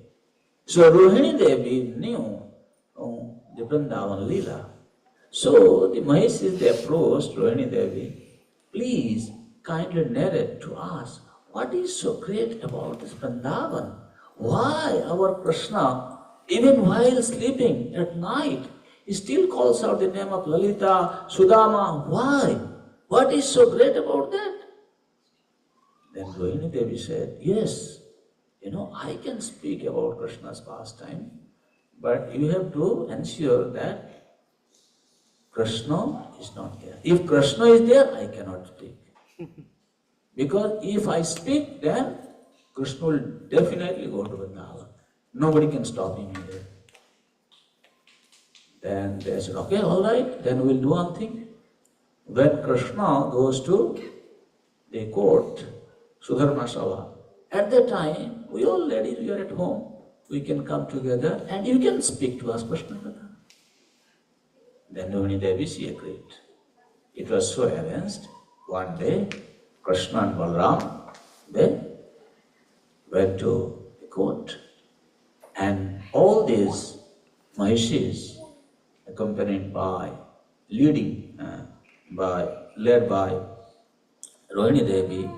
So Rohini Devi knew the Vrindavan Leela. So the Mahishis, they approached Rohini Devi, please kindly narrate to us what is so great about this Vrindavan. Why our Krishna, even while sleeping at night, he still calls out the name of Lalita, Sudama. Why? What is so great about that? Then Rohini Devi said, yes, I can speak about Krishna's pastime, but you have to ensure that Krishna is not there. If Krishna is there, I cannot speak. Because if I speak, then Krishna will definitely go to Vrindavan. Nobody can stop him either. Then they said, okay, all right, then we'll do one thing. When Krishna goes to the court, Sudharma Sabha, at that time, we all ladies, we are at home, we can come together and you can speak to us Krishna Katha. Then Rohini Devi, she agreed. It was so arranged. One day, Krishna and Balaram, they went to the court. And all these Mahishis, accompanied by, led by Rohini Devi,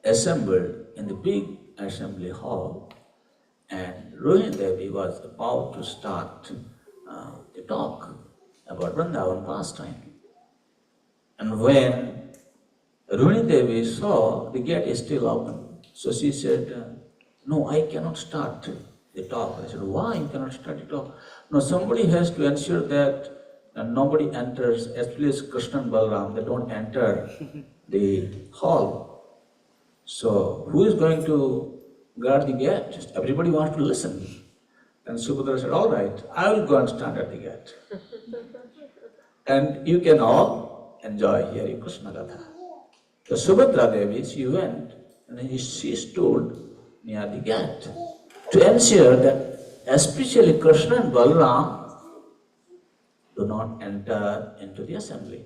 assembled in the big assembly hall, and Rohini Devi was about to start the talk about Vrindavan pastime. And when Rohini Devi saw the gate is still open, so she said, no, I cannot start the talk. I said, why you cannot start the talk? No, somebody has to ensure that nobody enters, especially Krishna and Balaram, they don't enter the hall. So, who is going to guard the gate? Everybody wants to listen. And Subhadra said, all right, I will go and stand at the gate. And you can all enjoy hearing Krishna Katha. So Subhadra Devi, she went and she stood near the gate to ensure that especially Krishna and Balaram do not enter into the assembly.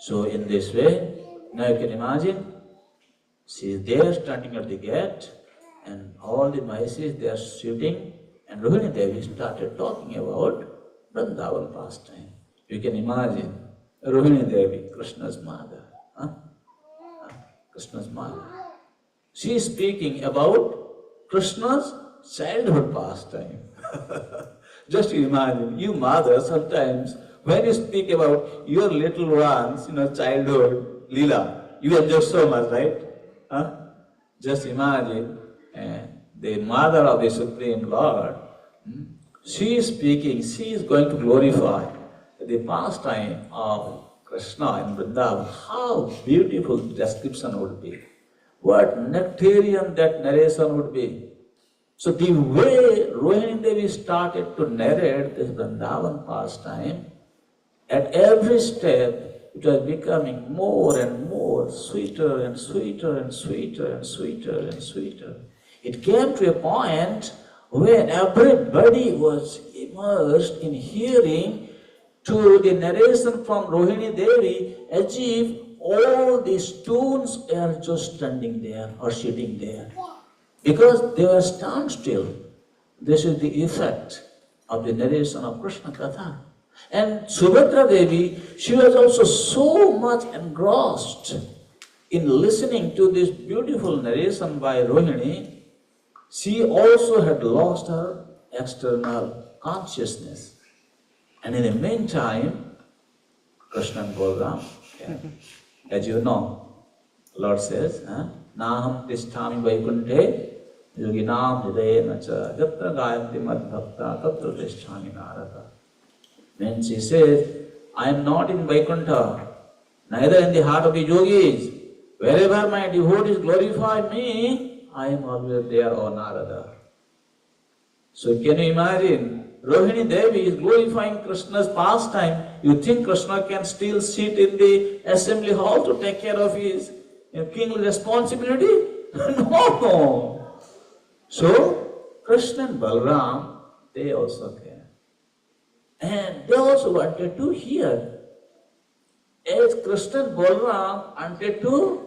So in this way, now you can imagine, she is there standing at the gate and all the Mahishis, they are sitting, and Rohini Devi started talking about Vrindavan pastime. You can imagine Rohini Devi, Krishna's mother. Krishna's mother. She is speaking about Krishna's childhood pastime. Just imagine, you mother, sometimes when you speak about your little ones, childhood, Leela, you enjoy so much, right? Just imagine the mother of the Supreme Lord, she is speaking, she is going to glorify the pastime of Krishna in Vrindavan. How beautiful description would be. What nectarian that narration would be. So the way Rohini Devi started to narrate this Vrindavan pastime, at every step it was becoming more and more sweeter and sweeter and sweeter and sweeter and sweeter. It came to a point when everybody was immersed in hearing to the narration from Rohini Devi as if all the stones are just standing there or sitting there. Because they were stand still. This is the effect of the narration of Krishna Katha. And Subhadra Devi, she was also so much engrossed in listening to this beautiful narration by Rohini. She also had lost her external consciousness. And in the meantime, Krishna and Balaram, as you know, Lord says, Naham tisthami vaikunthe yoginam hridayena cha yatra gayanti madbhakta tatra tisthami narada. When she says, I am not in Vaikuntha, neither in the heart of the yogis. Wherever my devotees glorify me, I am always there, O Narada. So can you imagine, Rohini Devi is glorifying Krishna's pastime. You think Krishna can still sit in the assembly hall to take care of his kingly responsibility? No. So Krishna and Balram, they also came. And they also wanted to hear. As Krishna and Balram wanted to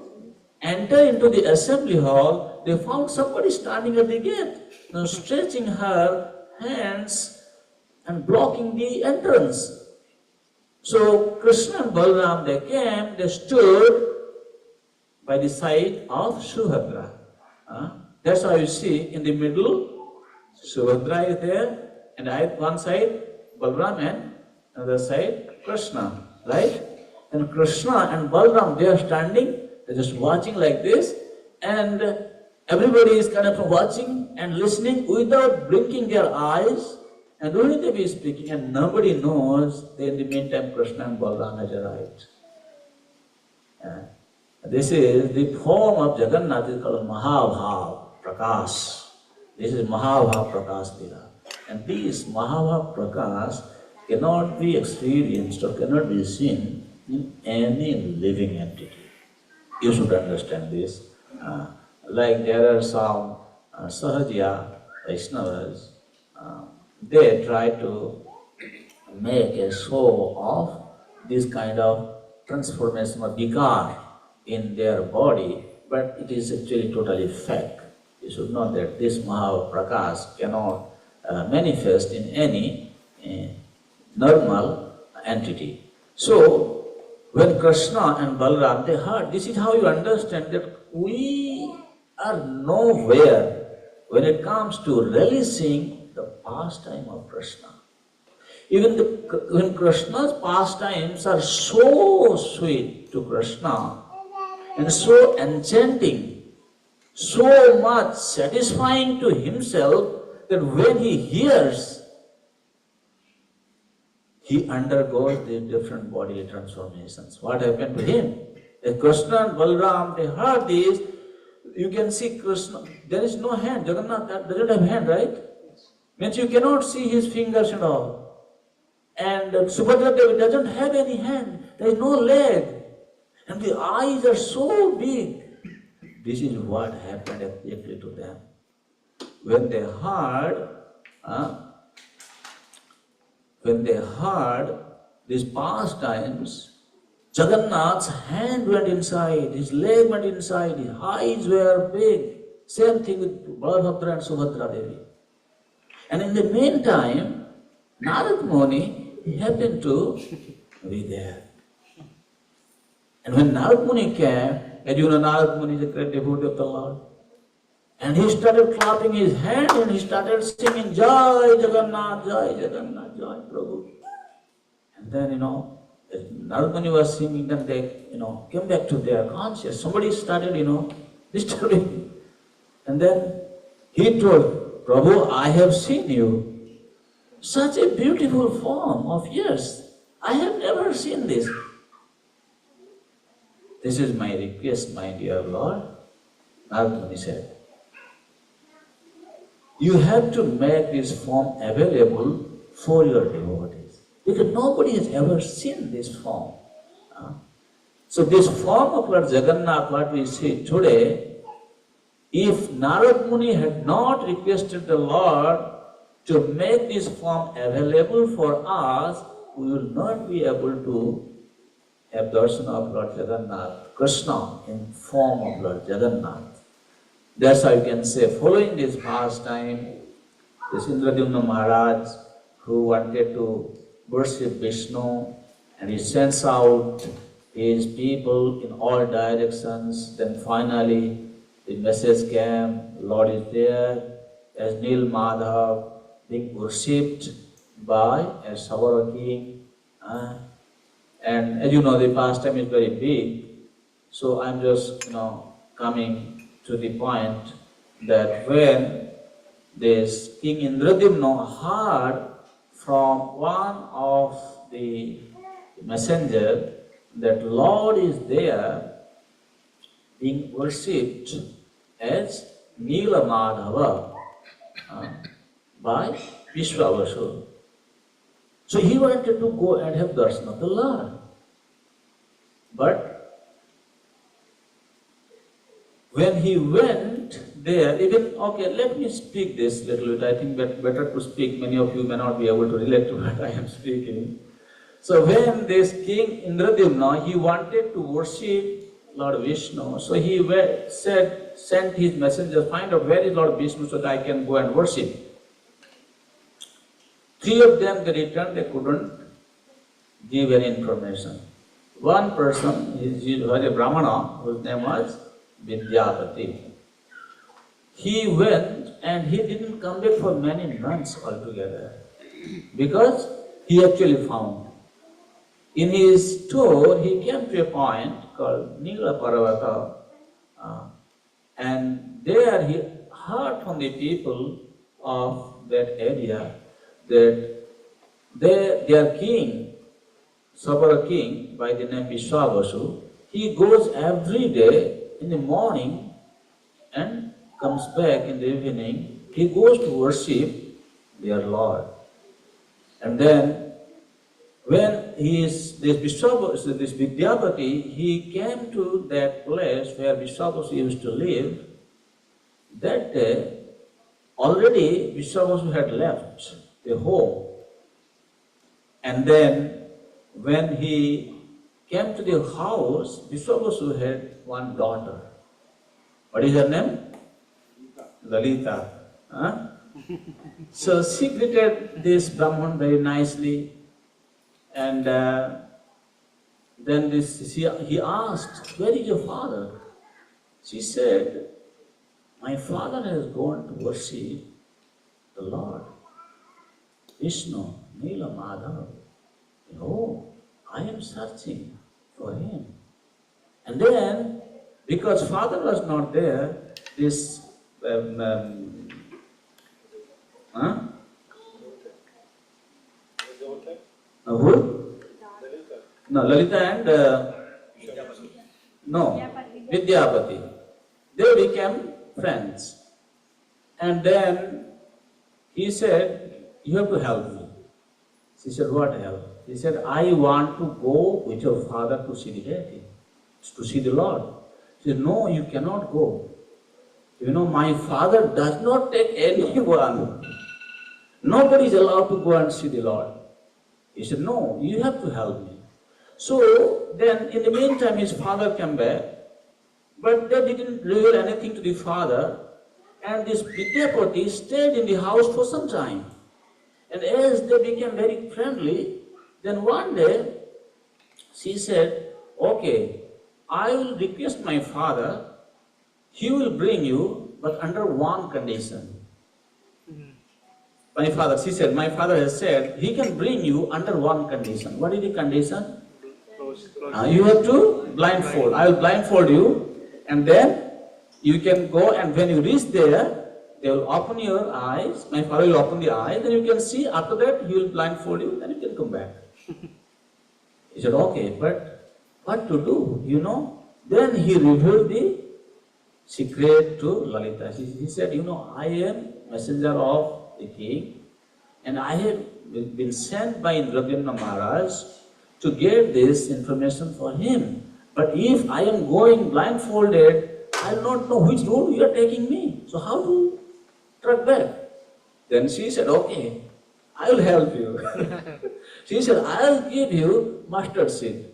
enter into the assembly hall, they found somebody standing at the gate, stretching her hands and blocking the entrance. So Krishna and Balram, they came, they stood by the side of Subhadra. That's how you see in the middle, Subhadra is there, and at one side Balram and another side Krishna, right? And Krishna and Balram, they are standing, they're just watching like this, and everybody is kind of watching and listening without blinking their eyes, and only they be speaking, and nobody knows that in the meantime Krishna and Balram has arrived. This is the form of Jagannath, is called Mahabhav Prakash. This is Mahabhav Prakash Lila. And this Mahabhav Prakash cannot be experienced or cannot be seen in any living entity. You should understand this. Like there are some Sahajya Vaishnavas, they try to make a show of this kind of transformation of vikar in their body, but it is actually totally fake. You should know that this Mahaprakash cannot manifest in any normal entity. So, when Krishna and Balaram, they heard, this is how you understand that we are nowhere when it comes to relishing the pastime of Krishna. Even when Krishna's pastimes are so sweet to Krishna and so enchanting, so much satisfying to himself that when he hears, he undergoes the different bodily transformations. What happened to him? If Krishna and Balaram, they heard this, you can see Krishna, there is no hand, Jagannath doesn't have hand, right? Means you cannot see his fingers and all. And Subhadra Devi doesn't have any hand, there is no leg. And the eyes are so big. This is what happened exactly to them. When they heard these pastimes, Jagannath's hand went inside, his leg went inside, his eyes were big. Same thing with Balabhadra and Subhadra Devi. And in the meantime, Narad Muni, he happened to be there. And when Narad Muni came, as you know, Narad Muni is a great devotee of the Lord. And he started clapping his hand and he started singing, Jai Jagannath, Jai Jagannath, Jai Prabhu. And then, as Narad Muni was singing, then they, came back to their conscience. Somebody started, disturbing. And then he told, Prabhu, I have seen you. Such a beautiful form of yours. I have never seen this. This is my request, my dear Lord. Narad Muni said, you have to make this form available for your devotees. Because nobody has ever seen this form. So this form of Lord Jagannath, what we see today, if Narad Muni had not requested the Lord to make this form available for us, we will not be able to have darshan of Lord Jagannath, Krishna in form of Lord Jagannath. That's how you can say, following this pastime, this Indradyumna Maharaj, who wanted to worship Vishnu, and he sends out his people in all directions. Then finally, the message came, Lord is there, as Nil Madhav, being worshipped by a Savara king. And as you know, the pastime is very big. So I'm just, coming to the point that when this King Indradyumna heard from one of the messenger that Lord is there being worshipped as Nila Madhava by Vishwavasu. So he wanted to go and have darshan of the Lord. But when he went there, even, okay, let me speak this little bit. I think better to speak. Many of you may not be able to relate to what I am speaking. So when this king Indradyumna, he wanted to worship Lord Vishnu, so he sent his messenger, find out where is Lord Vishnu so that I can go and worship. 3 of them, they returned, they couldn't give any information. One person, he was a Brahmana, whose name was Vidyapati. He went and he didn't come back for many months altogether, because he actually found. In his tour, he came to a point called Nila Parvata, and there he heard from the people of that area that their king, Sabara king by the name Vishwavasu, he goes every day in the morning and comes back in the evening. He goes to worship their Lord. And then when this Vidyapati, he came to that place where Vishwavasu used to live. That day, already Vishwavasu had left the home. And then when he came to the house, Vishwavasu had one daughter. What is her name? Lalita. Huh? So she greeted this Brahman very nicely. And then he asked, where is your father? She said, my father has gone to worship the Lord, Vishnu, Nila Madhav. Oh, I am searching for him. And then, because father was not there, this who? No, Lalita and Vidyapati. They became friends. And then he said, you have to help me. She said, what help? He said, I want to go with your father to see the deity, to see the Lord. She said, no, you cannot go. You know, my father does not take anyone. Nobody is allowed to go and see the Lord. He said, no, you have to help me. So then in the meantime his father came back, but they didn't reveal anything to the father, and this Vidyapati stayed in the house for some time. And as they became very friendly, then one day she said, okay, I will request my father, he will bring you, but under one condition. My father, she said, my father has said, he can bring you under one condition. What is the condition? You have to blindfold. I will blindfold you, and then you can go, and when you reach there, they will open your eyes. My father will open the eyes, then you can see. After that, he will blindfold you, then you can come back. He said, okay, but what to do, you know? Then he revealed the secret to Lalita. He said, you know, I am messenger of the king, and I have been sent by Indradyumna Maharaj to get this information for him. But if I am going blindfolded, I will not know which road you are taking me. So how to track back? Then she said, okay, I will help you. She said, I will give you mustard seed.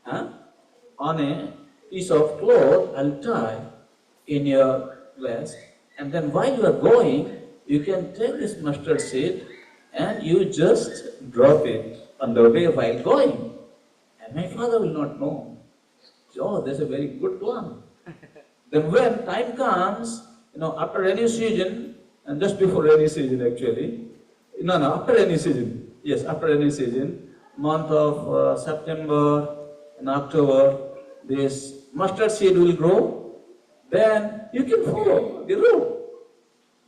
On a piece of cloth, I will tie in your glass, and then while you are going, you can take this mustard seed and you just drop it on the way while going. And my father will not know. Oh, that's a very good plan. Then when time comes, you know, after rainy season, and just before rainy season actually, after rainy season, yes, after rainy season, month of September and October, this mustard seed will grow, then you can follow the road.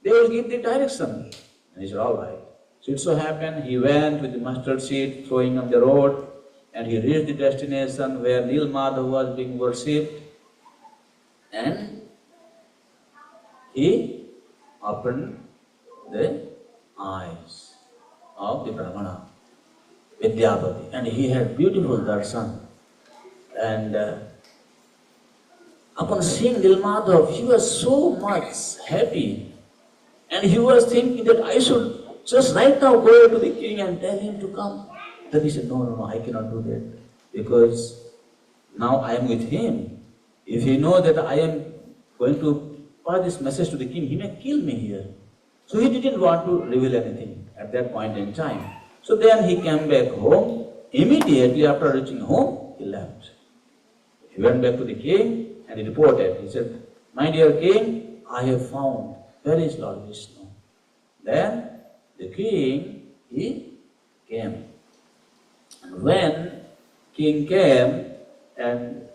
They will give the direction. And he said, all right. So it so happened, he went with the mustard seed throwing on the road, and he reached the destination where Nil Madhav was being worshipped, and he opened the eyes of the Brahmana, Vidyapati, and he had beautiful darshan. And Upon seeing Nilmadhav, he was so much happy. And he was thinking that I should just right now go to the king and tell him to come. Then he said, no, I cannot do that. Because now I am with him. If he knows that I am going to pass this message to the king, he may kill me here. So he didn't want to reveal anything at that point in time. So then he came back home. Immediately after reaching home, he left. He went back to the king and he reported. He said, my dear king, I have found where is Lord Vishnu. Then the king, he came. And when king came and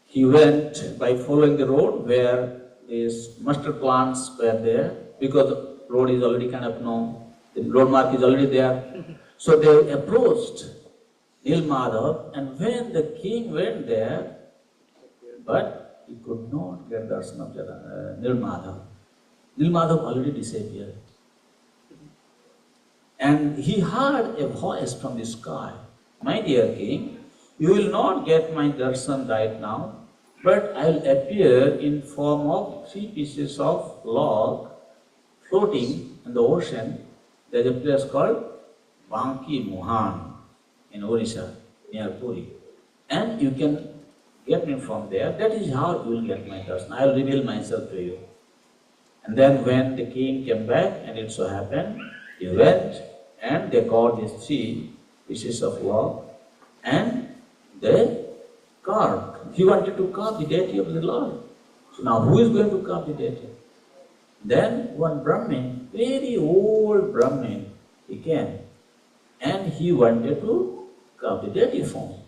he went by following the road where these mustard plants were there, because the road is already the road mark is already there. So they approached Nilmadhav, and when the king went there, but he could not get darshan of Nilmadhav. Nilmadhav already disappeared. And he heard a voice from the sky, my dear king, you will not get my darshan right now, but I will appear in form of 3 pieces of log floating in the ocean. There is a place called Banki Mohan in Orissa, near Puri. And you can get me from there. That is how you will get my darshan. I will reveal myself to you. And then when the king came back, and it so happened, he went and they got these 3 pieces of log and they carved. He wanted to carve the deity of the Lord. So now who is going to carve the deity? Then one Brahmin, very old Brahmin, he came and he wanted to carve the deity form.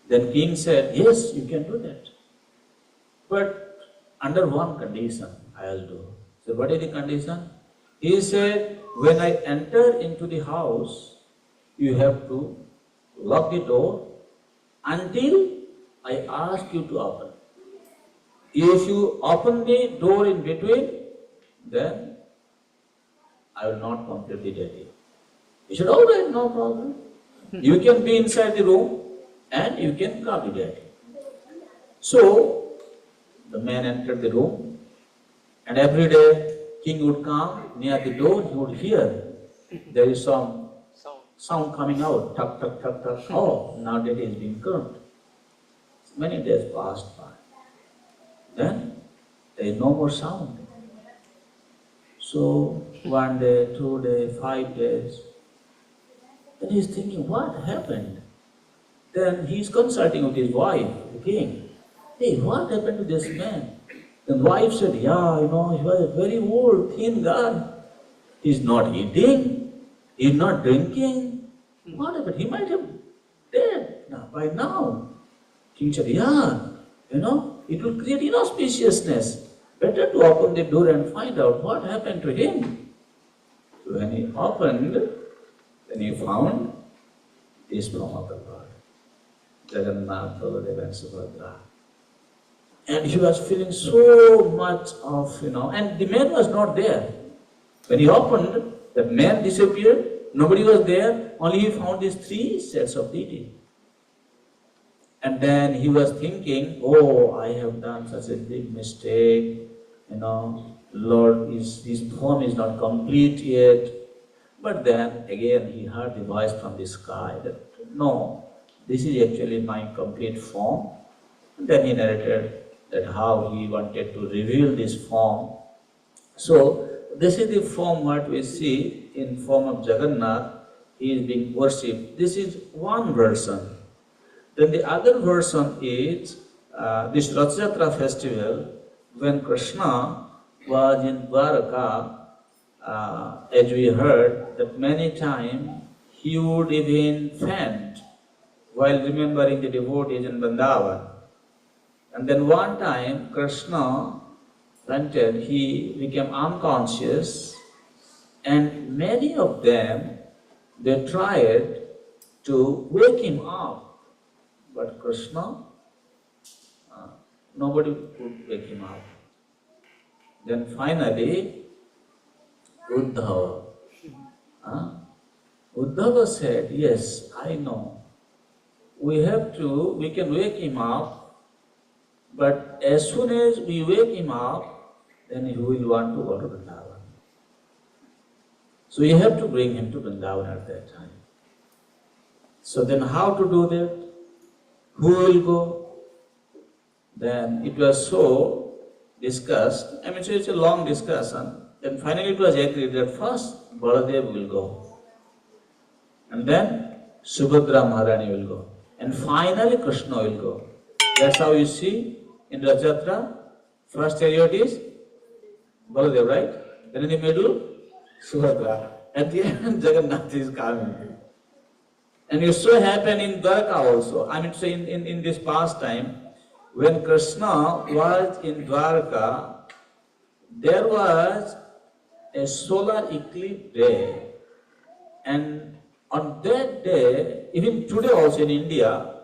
Then king said, yes, you can do that. But under one condition, I will do. So what is the condition? He said, when I enter into the house, you have to lock the door until I ask you to open. If you open the door in between, then I will not complete the deity. He said, all right, no problem. You can be inside the room and you can carve the deity. So the man entered the room, and every day king would come near the door, he would hear there is some sound coming out, tuck, tuck, tuck, tuck. Oh, now that is being carved. Many days passed by. Then there is no more sound. So 1 day, 2 days, 5 days. Then he is thinking, what happened? Then he is consulting with his wife, the king. Hey, what happened to this man? The wife said, yeah, he was a very old, thin guy. He's not eating, he's not drinking. What happened? He might have dead by now. King said, yeah, it will create inauspiciousness. Better to open the door and find out what happened to him. So when he opened, then he found this form of the Lord, Jagannath, Baladeva and Subhadra. And he was feeling so much of, and the man was not there. When he opened, the man disappeared, nobody was there, only he found these 3 sets of deity. And then he was thinking, oh, I have done such a big mistake, Lord, his form is not complete yet. But then again he heard the voice from the sky that, no, this is actually my complete form. And then he narrated that how he wanted to reveal this form. So this is the form what we see in form of Jagannath. He is being worshipped. This is one version. Then the other version is this Rath Yatra festival, when Krishna was in Dwaraka, as we heard, that many times he would even faint while remembering the devotees in Vrindavan. And then one time Krishna fainted, he became unconscious, and many of them, they tried to wake him up. But Krishna, nobody could wake him up. Then finally, Uddhava said, yes, I know. We can wake him up But as soon as we wake him up, then he will want to go to Vrindavan. So we have to bring him to Vrindavan at that time. So then how to do that? Who will go? Then it was so discussed, so it's a long discussion. Then finally it was agreed that first Baladev will go. And then Subhadra Maharani will go. And finally Krishna will go. That's how you see in Rath Yatra, first chariot is Baladev, right? Then in the middle, Subhadra. At the end, Jagannath is coming. And it so happened in Dwarka also. So in this pastime, when Krishna was in Dwarka, there was a solar eclipse day. And on that day, even today also in India,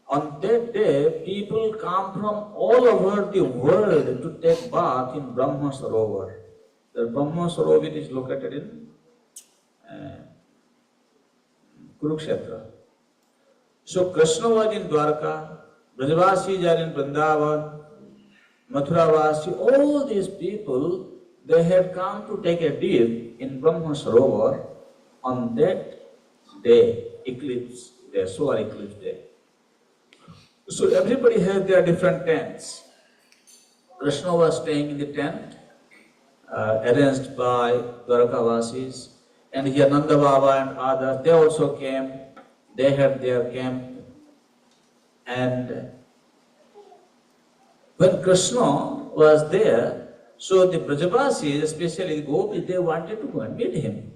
on that day, people come from all over the world to take bath in Brahma Sarovar. The Brahma Sarovar is located in Kurukshetra. So Krishna was in Dwarka, Brajavasis are in Vrindavan, Mathuravasi, all these people, they had come to take a dip in Brahma Sarovar on that day, eclipse day, solar eclipse day. So everybody has their different tents. Krishna was staying in the tent arranged by Dwarkavasis, and here Nanda Baba and others, they also came, they had their camp. And when Krishna was there, so the Brajavasis, especially the Gopis, they wanted to go and meet him.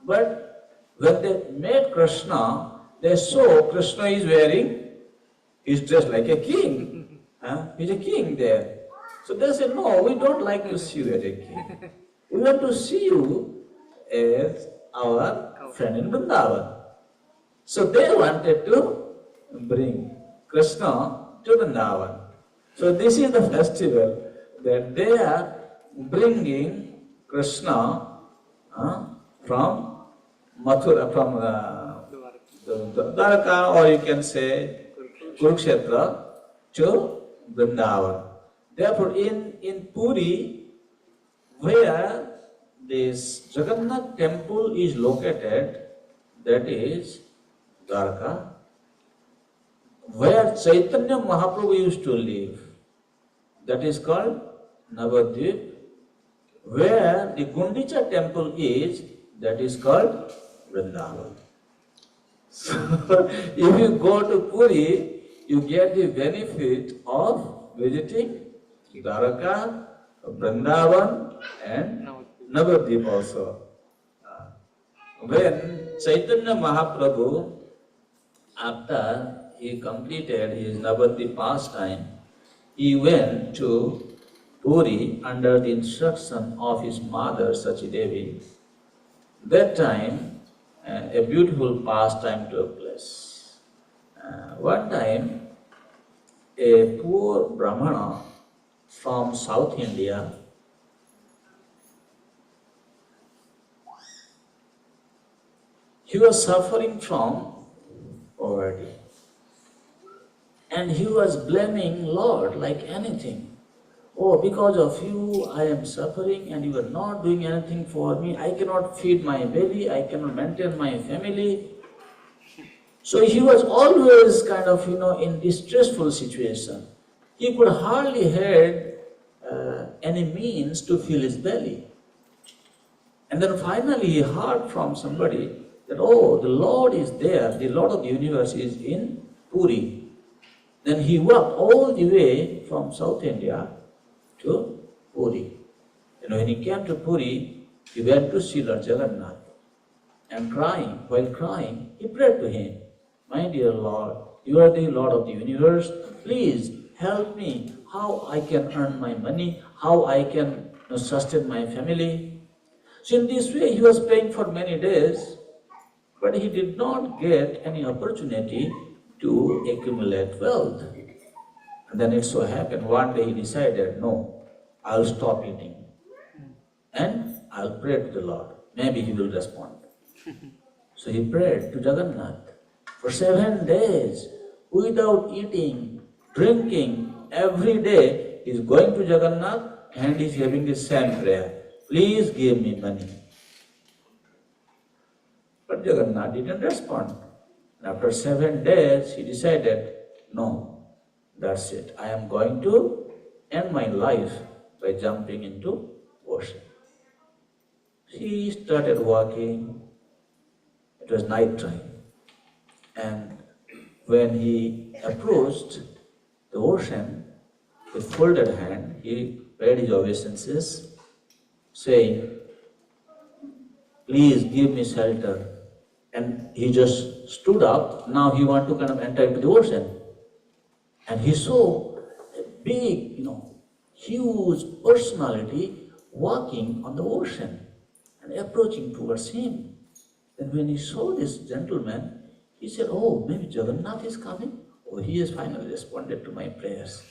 But when they met Krishna, they saw Krishna is dressed like a king. He's a king there. So they said, no, we don't like to see you as a king. We want to see you as our friend in Vrindavan. So they wanted to bring Krishna to Vrindavan. So this is the festival that they are bringing Krishna from Mathura, from Dwarka, or you can say Kurukshetra to Vrindavan. Therefore, in Puri, where this Jagannath temple is located, that is Dwarka, where Chaitanya Mahaprabhu used to live, that is called Navadvip, where the Gundicha temple is, that is called Vrindavan. So, if you go to Puri, you get the benefit of visiting Dwarka, Vrindavan and Navadvip also. When Chaitanya Mahaprabhu, after he completed his Navadvip pastime, he went to Puri under the instruction of his mother Sachi Devi. That time, a beautiful pastime took place. One time, a poor Brahmana from South India he was suffering from poverty. And he was blaming Lord like anything. Oh, because of you I am suffering and you are not doing anything for me. I cannot feed my belly, I cannot maintain my family. So he was always kind of, in distressful situation. He could hardly had any means to fill his belly. And then finally he heard from somebody that, oh, the Lord is there, the Lord of the universe is in Puri. Then he walked all the way from South India to Puri. When he came to Puri, he went to see Lord Jagannath. And while crying, he prayed to him, my dear Lord, you are the Lord of the universe, please help me how I can earn my money, how I can sustain my family. So in this way he was praying for many days, but he did not get any opportunity to accumulate wealth. And then it so happened, one day he decided, no, I'll stop eating and I'll pray to the Lord. Maybe he will respond. So he prayed to Jagannath for 7 days without eating drinking every day, he's going to Jagannath and he's having the same prayer. Please give me money. But Jagannath didn't respond. And after 7 days, he decided, no, that's it. I am going to end my life by jumping into ocean. He started walking. It was night time. And when he approached the ocean with folded hand, he paid his obeisances, saying, please give me shelter. And he just stood up. Now he wanted to kind of enter into the ocean. And he saw a big, huge personality walking on the ocean and approaching towards him. And when he saw this gentleman, he said, oh, maybe Jagannath is coming. Oh, he has finally responded to my prayers.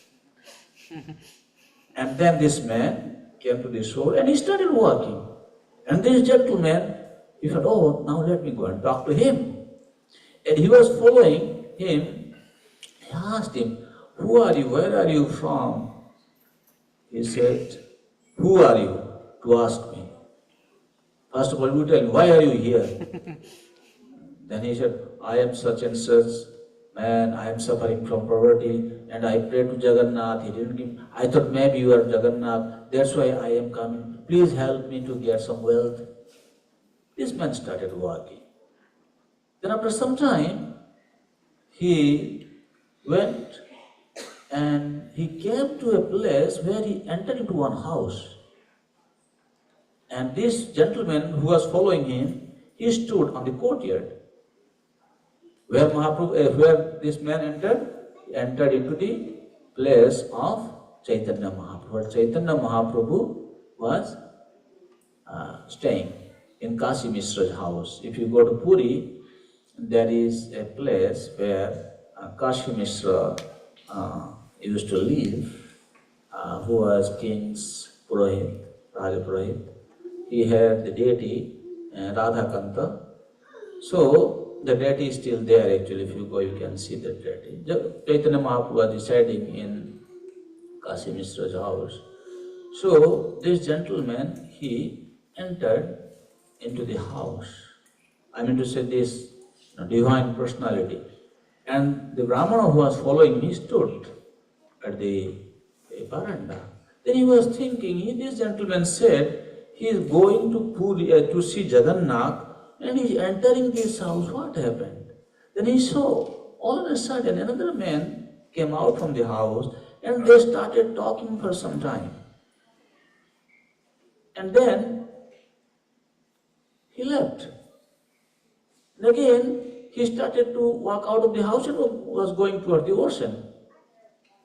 And then this man came to the shore and he started walking. And this gentleman, he thought, oh, now let me go and talk to him. And he was following him. He asked him, who are you? Where are you from? He said, who are you to ask me? First of all, you tell me, why are you here? Then he said, I am such and such man, I am suffering from poverty, and I prayed to Jagannath, he didn't give. I thought maybe you are Jagannath, that's why I am coming. Please help me to get some wealth. This man started walking. Then after some time, he went and he came to a place where he entered into one house. And this gentleman who was following him, he stood on the courtyard. Where this man entered, he entered into the place of Chaitanya Mahaprabhu. Where Chaitanya Mahaprabhu was staying in Kashi Mishra's house. If you go to Puri, there is a place where Kashi Mishra used to live, who was king's Purohit, Raja Purohit. He had the deity Radhakanta. So the deity is still there actually. If you go, you can see the deity. Chaitanya Mahaprabhu was residing in Kashi Mishra's house. So this gentleman, he entered into the house. I mean to say this divine personality. And the Brahmana who was following me stood at the veranda. Then he was thinking, this gentleman said, he is going to Puri to see Jagannath and he is entering this house. What happened? Then he saw, all of a sudden, another man came out from the house and they started talking for some time. And then he left. And again, he started to walk out of the house and was going toward the ocean.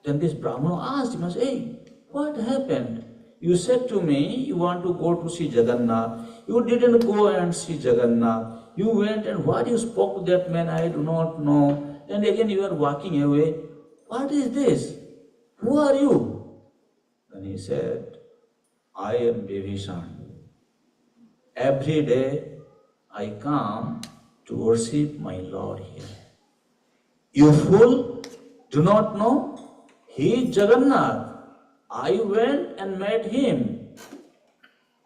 Then this Brahmana asked him, hey, what happened? You said to me, you want to go to see Jagannath. You didn't go and see Jagannath. You went and what you spoke to that man, I do not know. And again you are walking away. What is this? Who are you? Then he said, I am Vibhishan. Every day I come to worship my Lord here. You fool, do not know? He is Jagannath. I went and met him.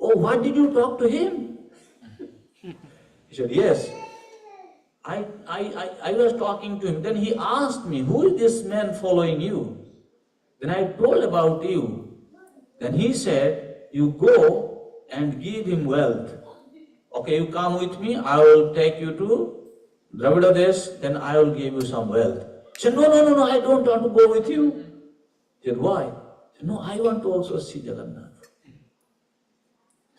Oh, what did you talk to him? He said, yes. I was talking to him. Then he asked me, who is this man following you? Then I told about you. Then he said, you go and give him wealth. Okay, you come with me, I will take you to Dravida Desh, then I will give you some wealth. He said, no, I don't want to go with you. He said, why? He said, no, I want to also see Jagannath. He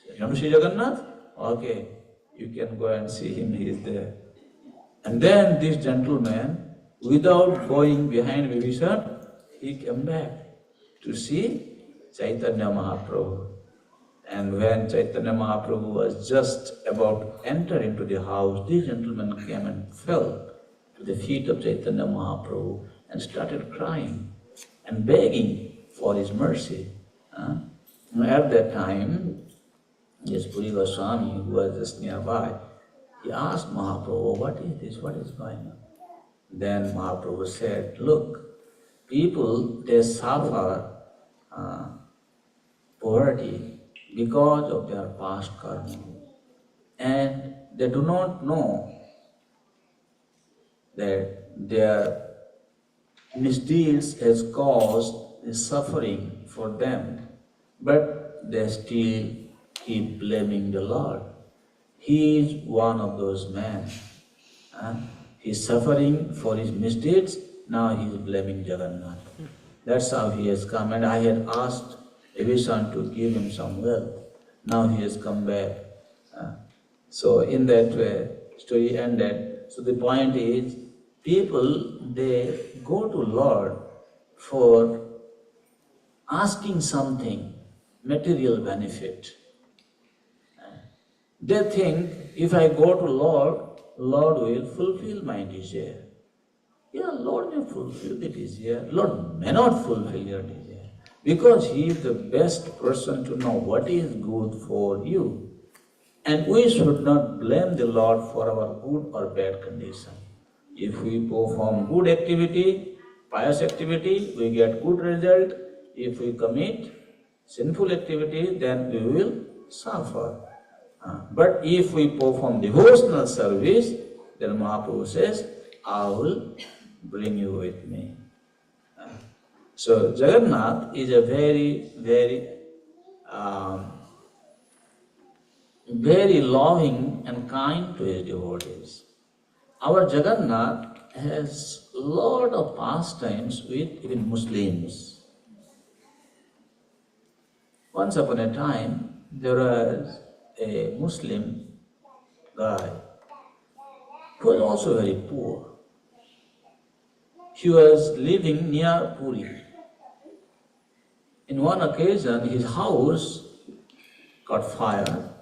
said, you want to see Jagannath? Okay, you can go and see him, he is there. And then this gentleman, without going behind Vibhishan, he came back to see Chaitanya Mahaprabhu. And when Chaitanya Mahaprabhu was just about to enter into the house, this gentleman came and fell to the feet of Chaitanya Mahaprabhu and started crying and begging for his mercy. At that time, this Puri Goswami, who was just nearby, he asked Mahaprabhu, what is this? What is going on? Then Mahaprabhu said, look, people, they suffer poverty because of their past karma. And they do not know that their misdeeds has caused suffering for them, but they still keep blaming the Lord. He is one of those men. He's suffering for his misdeeds, now he is blaming Jagannath. That's how he has come, and I had asked Vibhishan to give him some wealth. Now he has come back. So in that way, story ended. So the point is, people, they go to Lord for asking something, material benefit. They think, if I go to Lord, Lord will fulfill my desire. Yeah, Lord may fulfill the desire. Lord may not fulfill your desire. Because He is the best person to know what is good for you. And we should not blame the Lord for our good or bad condition. If we perform good activity, pious activity, we get good result. If we commit sinful activity, then we will suffer. But if we perform devotional service, then Mahaprabhu says, I will bring you with me. So Jagannath is a very, very loving and kind to his devotees. Our Jagannath has a lot of pastimes with even Muslims. Once upon a time, there was a Muslim guy who was also very poor. He was living near Puri. In one occasion, his house caught fire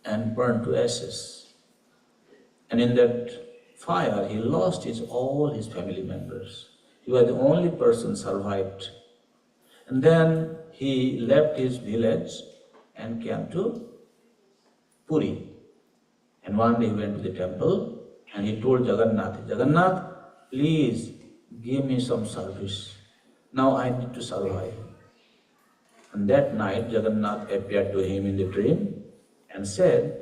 and burned to ashes. And in that fire, he lost all his family members. He was the only person survived. And then he left his village and came to Puri. And one day he went to the temple and he told Jagannath, Jagannath, please give me some service. Now I need to survive. And that night Jagannath appeared to him in the dream and said,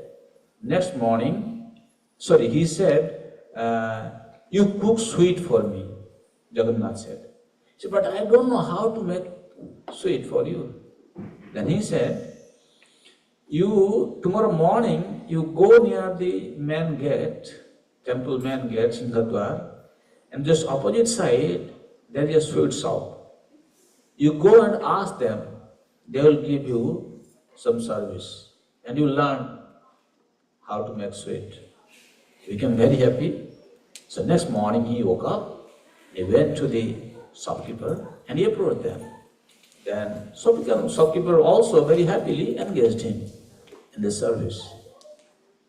next morning, he said, you cook sweet for me, Jagannath said. He said, but I don't know how to make sweet for you. Then he said, tomorrow morning, you go near the main gate, temple main gate, Singhadwar, and just opposite side, there is a sweet shop. You go and ask them, they will give you some service, and you learn how to make sweet. He became very happy. So next morning he woke up, he went to the shopkeeper and he approached them. Then shopkeeper also very happily engaged him in the service.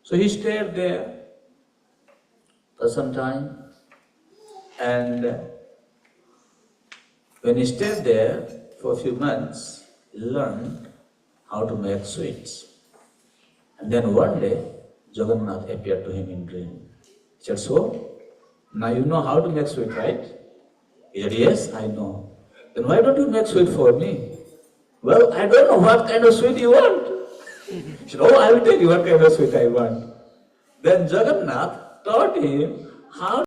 So he stayed there for some time, and when he stayed there for a few months, he learned how to make sweets. And then one day, Jagannath appeared to him in dream. He said, so, now you know how to make sweet, right? He said, yes, I know. Then why don't you make sweet for me? Well, I don't know what kind of sweet you want. He said, oh, I will tell you what kind of sweet I want. Then Jagannath taught him how